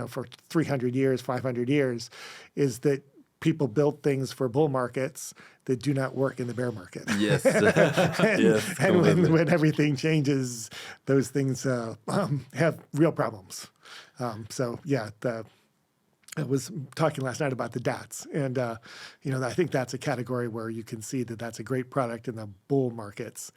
[SPEAKER 1] for 300 years, 500 years, is that people built things for bull markets that do not work in the bear market.
[SPEAKER 2] Yes.
[SPEAKER 1] And when everything changes, those things have real problems. I was talking last night about the DATs, and I think that's a category where you can see that that's a great product in the bull markets,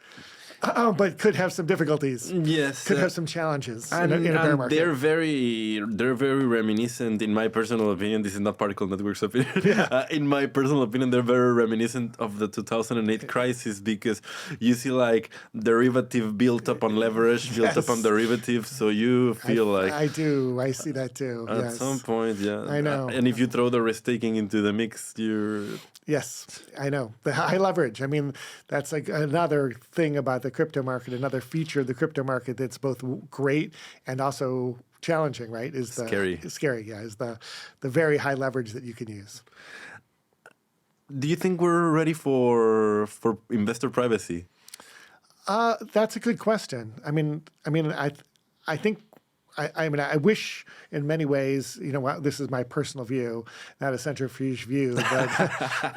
[SPEAKER 1] but could have some difficulties.
[SPEAKER 2] Yes,
[SPEAKER 1] could have some challenges in a bear market.
[SPEAKER 2] They're very reminiscent, in my personal opinion. This is not Particle Network's opinion.
[SPEAKER 1] Yeah.
[SPEAKER 2] In my personal opinion, they're very reminiscent of the 2008 crisis because you see like derivative built up on leverage, built up on derivatives. So you feel
[SPEAKER 1] I do. I see that too.
[SPEAKER 2] At some point, yeah.
[SPEAKER 1] I know.
[SPEAKER 2] And if you throw the risk taking into the mix, you're...
[SPEAKER 1] Yes, I know. The high leverage. I mean, that's like another thing about the crypto market, another feature of the crypto market that's both great and also challenging, right? Is the
[SPEAKER 2] scary.
[SPEAKER 1] Scary, yeah. Is the very high leverage that you can use.
[SPEAKER 2] Do you think we're ready for investor privacy?
[SPEAKER 1] That's a good question. I think I wish in many ways, this is my personal view, not a centrifuge view, but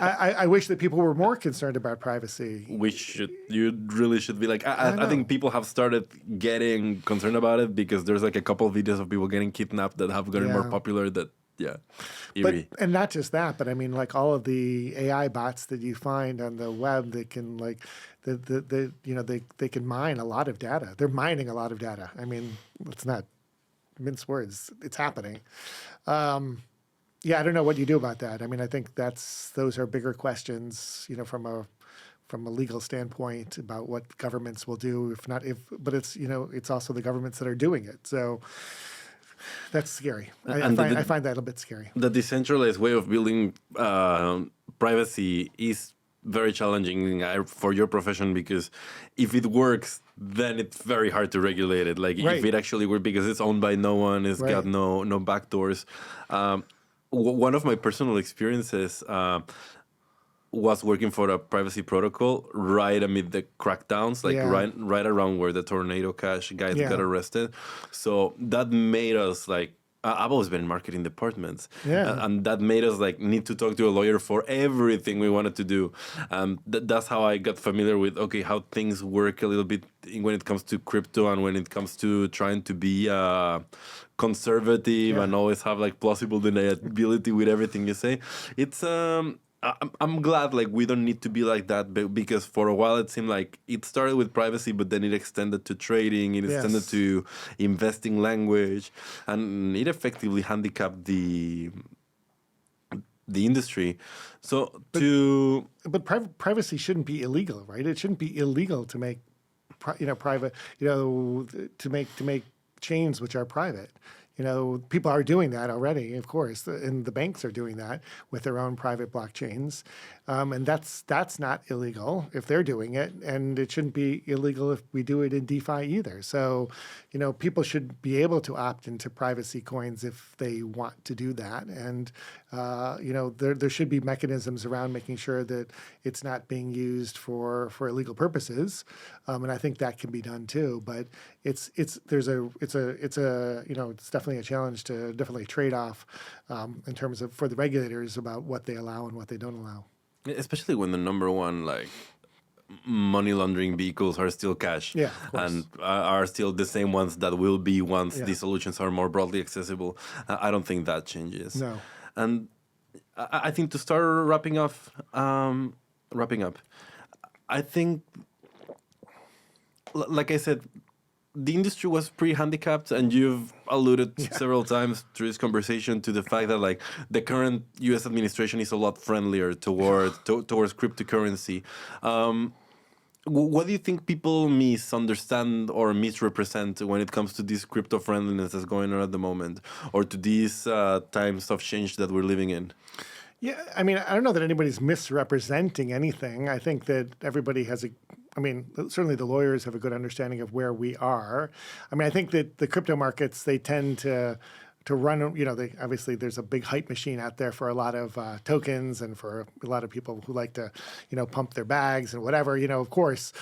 [SPEAKER 1] I wish that people were more concerned about privacy.
[SPEAKER 2] You really should be like, I think people have started getting concerned about it because there's like a couple of videos of people getting kidnapped that have gotten more popular that Yeah.
[SPEAKER 1] But
[SPEAKER 2] Eerie.
[SPEAKER 1] and not just that, but I mean, like all of the AI bots that you find on the web that can like they can mine a lot of data. They're mining a lot of data. I mean, let's not mince words. It's happening. Yeah, I don't know what you do about that. I mean, I think those are bigger questions, from a legal standpoint about what governments will do but it's also the governments that are doing it. So that's scary. I find that a bit scary.
[SPEAKER 2] The decentralized way of building privacy is very challenging for your profession, because if it works, then it's very hard to regulate it. Like
[SPEAKER 1] Right.
[SPEAKER 2] if it actually works, because it's owned by no one, it's got
[SPEAKER 1] Right.
[SPEAKER 2] no backdoors. One of my personal experiences was working for a privacy protocol right amid the crackdowns, like
[SPEAKER 1] Yeah.
[SPEAKER 2] right around where the Tornado Cash guys
[SPEAKER 1] Yeah.
[SPEAKER 2] got arrested. So that made us like, I've always been in marketing departments,
[SPEAKER 1] Yeah.
[SPEAKER 2] and that made us like need to talk to a lawyer for everything we wanted to do. That's how I got familiar with how things work a little bit when it comes to crypto and when it comes to trying to be conservative
[SPEAKER 1] Yeah.
[SPEAKER 2] and always have like plausible deniability with everything you say. It's I'm glad like we don't need to be like that, because for a while it seemed like it started with privacy, but then it extended to trading, it extended
[SPEAKER 1] Yes.
[SPEAKER 2] to investing language, and it effectively handicapped the industry. So
[SPEAKER 1] But privacy shouldn't be illegal, right? It shouldn't be illegal to make, private, to make chains which are private. People are doing that already, of course, and the banks are doing that with their own private blockchains, and that's not illegal if they're doing it, and it shouldn't be illegal if we do it in DeFi either. So, people should be able to opt into privacy coins if they want to do that, and there should be mechanisms around making sure that it's not being used for illegal purposes, and I think that can be done too. But it's definitely a challenge to definitely a trade-off in terms of for the regulators about what they allow and what they don't allow.
[SPEAKER 2] especially when the number one like money laundering vehicles are still cash,
[SPEAKER 1] Yeah, of course.
[SPEAKER 2] and are still the same ones that will be once
[SPEAKER 1] Yeah.
[SPEAKER 2] these solutions are more broadly accessible. I don't think that changes.
[SPEAKER 1] No.
[SPEAKER 2] And I think to start wrapping up, I think, like I said, the industry was pretty handicapped, and you've alluded several times through this conversation to the fact that like the current U.S. administration is a lot friendlier towards cryptocurrency. What do you think people misunderstand or misrepresent when it comes to this crypto friendliness that's going on at the moment, or to these times of change that we're living in?
[SPEAKER 1] Yeah, I mean, I don't know that anybody's misrepresenting anything. I think that everybody has certainly the lawyers have a good understanding of where we are. I mean, I think that the crypto markets, they tend to run, obviously there's a big hype machine out there for a lot of tokens and for a lot of people who like to, pump their bags and whatever, of course.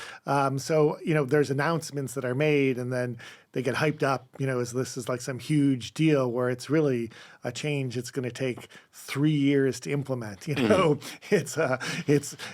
[SPEAKER 1] So, there's announcements that are made and then they get hyped up, as this is like some huge deal where it's really a change. It's going to take 3 years to implement, It's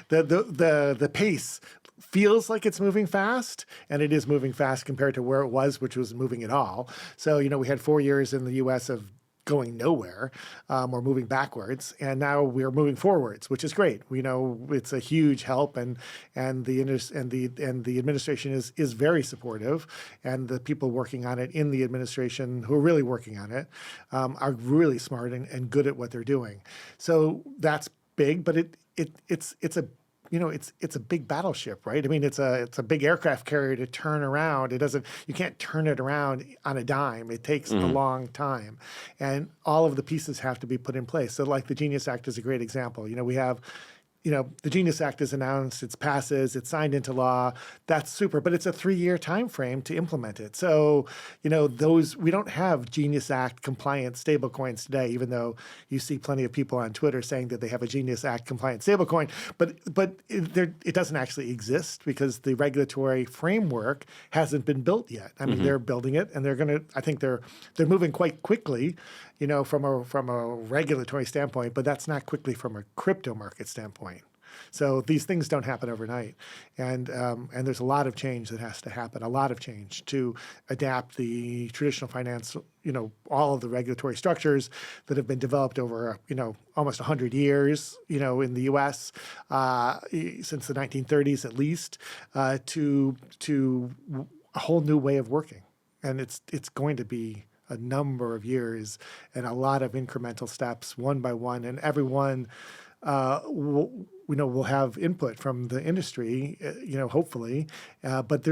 [SPEAKER 1] the pace feels like it's moving fast, and it is moving fast compared to where it was, which was moving at all. So, we had 4 years in the U.S. of going nowhere or moving backwards, and now we're moving forwards, which is great. It's a huge help, and the administration is very supportive, and the people working on it in the administration who are really working on it are really smart and good at what they're doing. So that's big, but it's a it's a big battleship, right? I mean, it's a big aircraft carrier to turn around. You can't turn it around on a dime. It takes a long time, and all of the pieces have to be put in place. So, like the Genius Act is a great example. We have, the Genius Act is announced, it passes, it's signed into law. That's super, but it's a 3-year time frame to implement it. So, we don't have Genius Act compliant stablecoins today, even though you see plenty of people on Twitter saying that they have a Genius Act compliant stablecoin. But it doesn't actually exist because the regulatory framework hasn't been built yet. I mean, they're building it, and I think they're moving quite quickly, from a regulatory standpoint, but that's not quickly from a crypto market standpoint. So these things don't happen overnight, and there's a lot of change that has to happen, a lot of change to adapt the traditional finance, all of the regulatory structures that have been developed over, almost 100 years, in the U.S. Since the 1930s at least, to a whole new way of working, and it's going to be a number of years and a lot of incremental steps, one by one, and everyone will have input from the industry, hopefully. But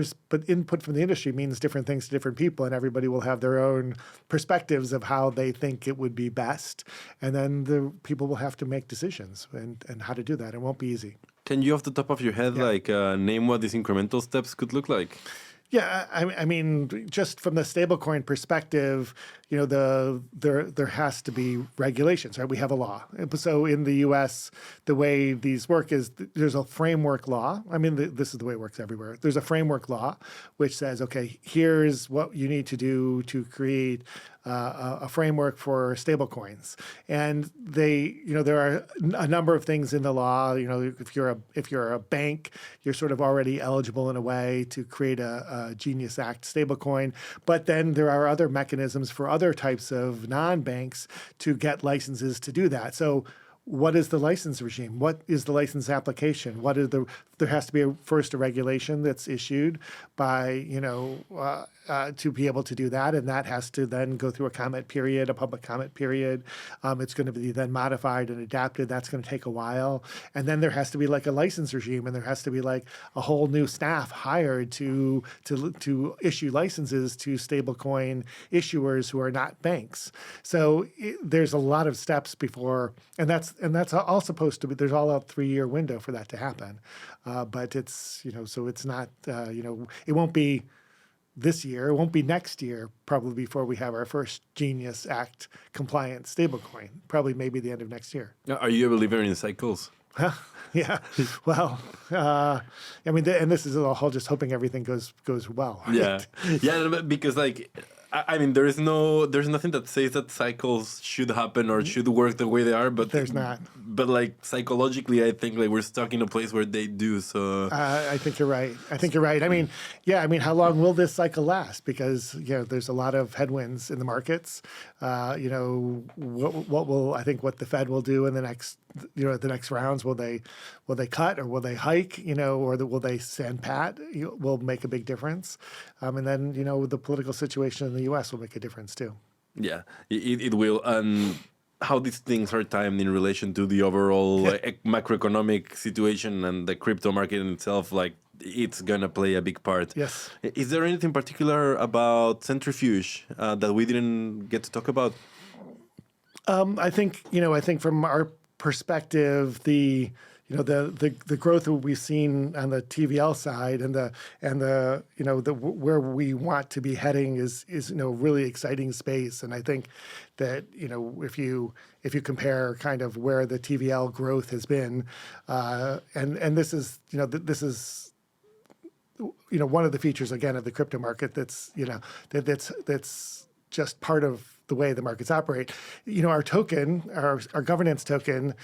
[SPEAKER 1] input from the industry means different things to different people, and everybody will have their own perspectives of how they think it would be best. And then the people will have to make decisions and how to do that. It won't be easy.
[SPEAKER 2] Can you, off the top of your head, name what these incremental steps could look like?
[SPEAKER 1] Yeah, I mean, just from the stablecoin perspective, there has to be regulations, right? We have a law. So in the U.S., the way these work is there's a framework law. I mean, this is the way it works everywhere. There's a framework law which says, okay, here's what you need to do to create a framework for stablecoins, and there are a number of things in the law. If you're a bank, you're sort of already eligible in a way to create a Genius Act stablecoin. But then there are other mechanisms for other types of non-banks to get licenses to do that. So what is the license regime? What is the license application? There has to be first a regulation that's issued by, to be able to do that. And that has to then go through a comment period, a public comment period. It's going to be then modified and adapted. That's going to take a while. And then there has to be like a license regime, and there has to be like a whole new staff hired to issue licenses to stablecoin issuers who are not banks. So there's a lot of steps before, and that's all supposed to be, there's all a 3-year window for that to happen. But it's, so it's not, it won't be this year, it won't be next year, probably before we have our first Genius Act compliant stablecoin, probably maybe the end of next year.
[SPEAKER 2] Are you a believer in cycles?
[SPEAKER 1] Yeah. Well, I mean, and this is all just hoping everything goes well. Right?
[SPEAKER 2] Yeah, because I mean, there's nothing that says that cycles should happen or should work the way they are, but
[SPEAKER 1] there's not.
[SPEAKER 2] But psychologically, I think we're stuck in a place where they do. So
[SPEAKER 1] I think you're right. I mean, how long will this cycle last? Because there's a lot of headwinds in the markets. What the Fed will do in the next rounds? Will they cut, or will they hike? Or will they stand pat? Will make a big difference. And then the political situation in the U.S. will make a difference too.
[SPEAKER 2] Yeah, it will. And how these things are timed in relation to the overall macroeconomic situation and the crypto market in itself, it's gonna play a big part.
[SPEAKER 1] Yes.
[SPEAKER 2] Is there anything particular about Centrifuge that we didn't get to talk about?
[SPEAKER 1] I think from our perspective, the growth that we've seen on the TVL side and the where we want to be heading is really exciting space. And I think that if you compare kind of where the TVL growth has been, and this is one of the features again of the crypto market that's just part of the way the markets operate. Our token, our governance token,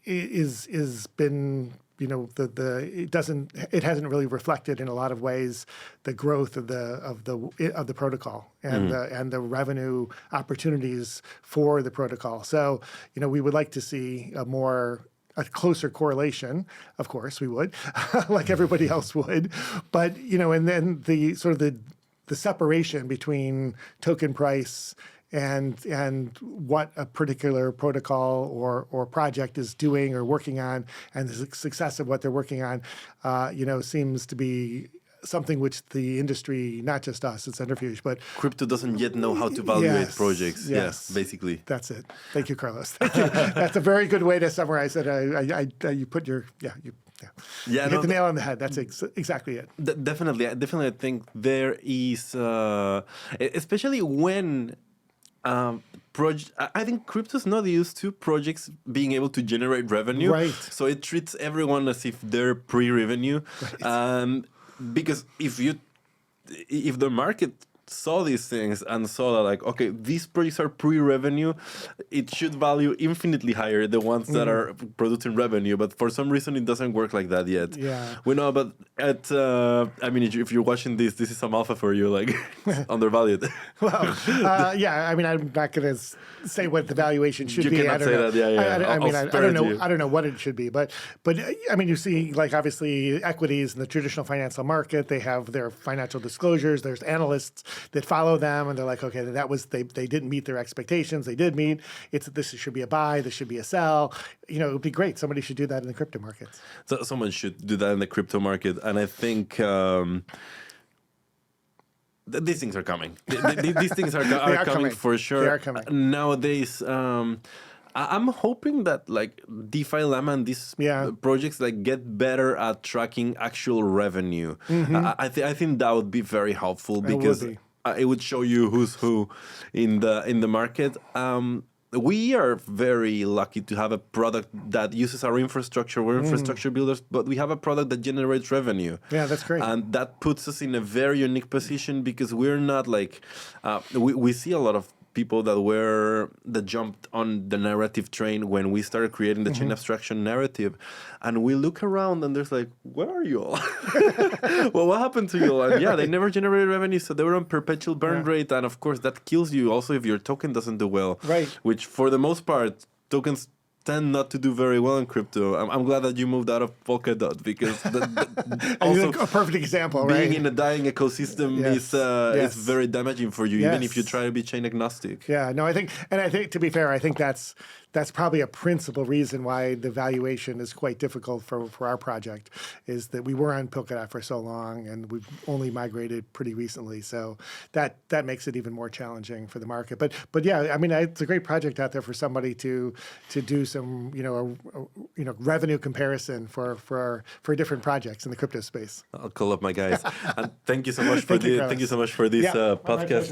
[SPEAKER 1] is been it hasn't really reflected in a lot of ways the growth of the protocol and the revenue opportunities for the protocol. So we would like to see a closer correlation. Of course we would, like everybody else would, but and then the sort of the separation between token price and what a particular protocol or project is doing or working on, and the success of what they're working on, seems to be something which the industry, not just us at Centrifuge, but
[SPEAKER 2] crypto doesn't yet know how to evaluate projects. Yes, basically.
[SPEAKER 1] That's it. Thank you, Carlos. Thank you. That's a very good way to summarize it. You put your you hit the nail on the head. That's exactly it.
[SPEAKER 2] Definitely, I think there is, especially when I think crypto's not used to projects being able to generate revenue.
[SPEAKER 1] Right.
[SPEAKER 2] So it treats everyone as if they're pre-revenue. Right. Because if the market saw these things and saw that like, okay, these projects are pre-revenue, it should value infinitely higher the ones that are producing revenue, but for some reason it doesn't work like that yet.
[SPEAKER 1] Yeah.
[SPEAKER 2] We know, but I mean, if you're watching this is some alpha for you, like undervalued.
[SPEAKER 1] Well, yeah, I mean, I'm not going to say what the valuation should
[SPEAKER 2] You
[SPEAKER 1] be.
[SPEAKER 2] cannot
[SPEAKER 1] I don't
[SPEAKER 2] say
[SPEAKER 1] know.
[SPEAKER 2] that, yeah.
[SPEAKER 1] I mean, I
[SPEAKER 2] spare
[SPEAKER 1] don't
[SPEAKER 2] it to
[SPEAKER 1] know.
[SPEAKER 2] you.
[SPEAKER 1] I don't know what it should be, but I mean, you see, like obviously, equities in the traditional financial market, they have their financial disclosures. There's analysts that follow them, and they're like, okay, that was they didn't meet their expectations. They did meet. This should be a buy. This should be a sell. You know, it would be great. Somebody should do that in the crypto markets.
[SPEAKER 2] So someone should do that in the crypto market, and I think. These things are coming. These things are coming for sure.
[SPEAKER 1] They are coming.
[SPEAKER 2] Nowadays, I'm hoping that like DeFi Llama and these projects like get better at tracking actual revenue. I think that would be very helpful because it would show you who's who in the market. We are very lucky to have a product that uses our infrastructure. We're infrastructure builders, but we have a product that generates revenue.
[SPEAKER 1] Yeah, that's great.
[SPEAKER 2] And that puts us in a very unique position because we're not like, we see a lot of people that jumped on the narrative train when we started creating the chain abstraction narrative, and we look around and there's like, where are you all? Well, what happened to you all? And yeah, they never generated revenue, so they were on perpetual burn rate, and of course that kills you also if your token doesn't do well.
[SPEAKER 1] Right.
[SPEAKER 2] Which for the most part, tokens tend not to do very well in crypto. I'm glad that you moved out of Polkadot because
[SPEAKER 1] also a perfect example, right?
[SPEAKER 2] Being in a dying ecosystem is very damaging for you, even if you try to be chain agnostic.
[SPEAKER 1] Yeah, no, I think to be fair, I think that's probably a principal reason why the valuation is quite difficult for our project, is that we were on Polkadot for so long and we've only migrated pretty recently. So that makes it even more challenging for the market. But yeah, I mean, it's a great project out there for somebody to do some, revenue comparison for different projects in the crypto space.
[SPEAKER 2] I'll call up my guys. And thank you so much for thank you so much for this podcast.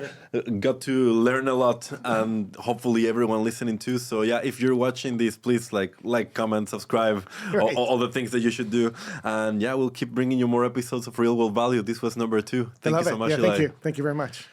[SPEAKER 2] Got to learn a lot, and hopefully everyone listening too. So yeah, if you're watching this, please like, comment, subscribe, all the things that you should do. And yeah, we'll keep bringing you more episodes of Real World Value. This was number 2. Thank you so much, Eli.
[SPEAKER 1] Thank you very much.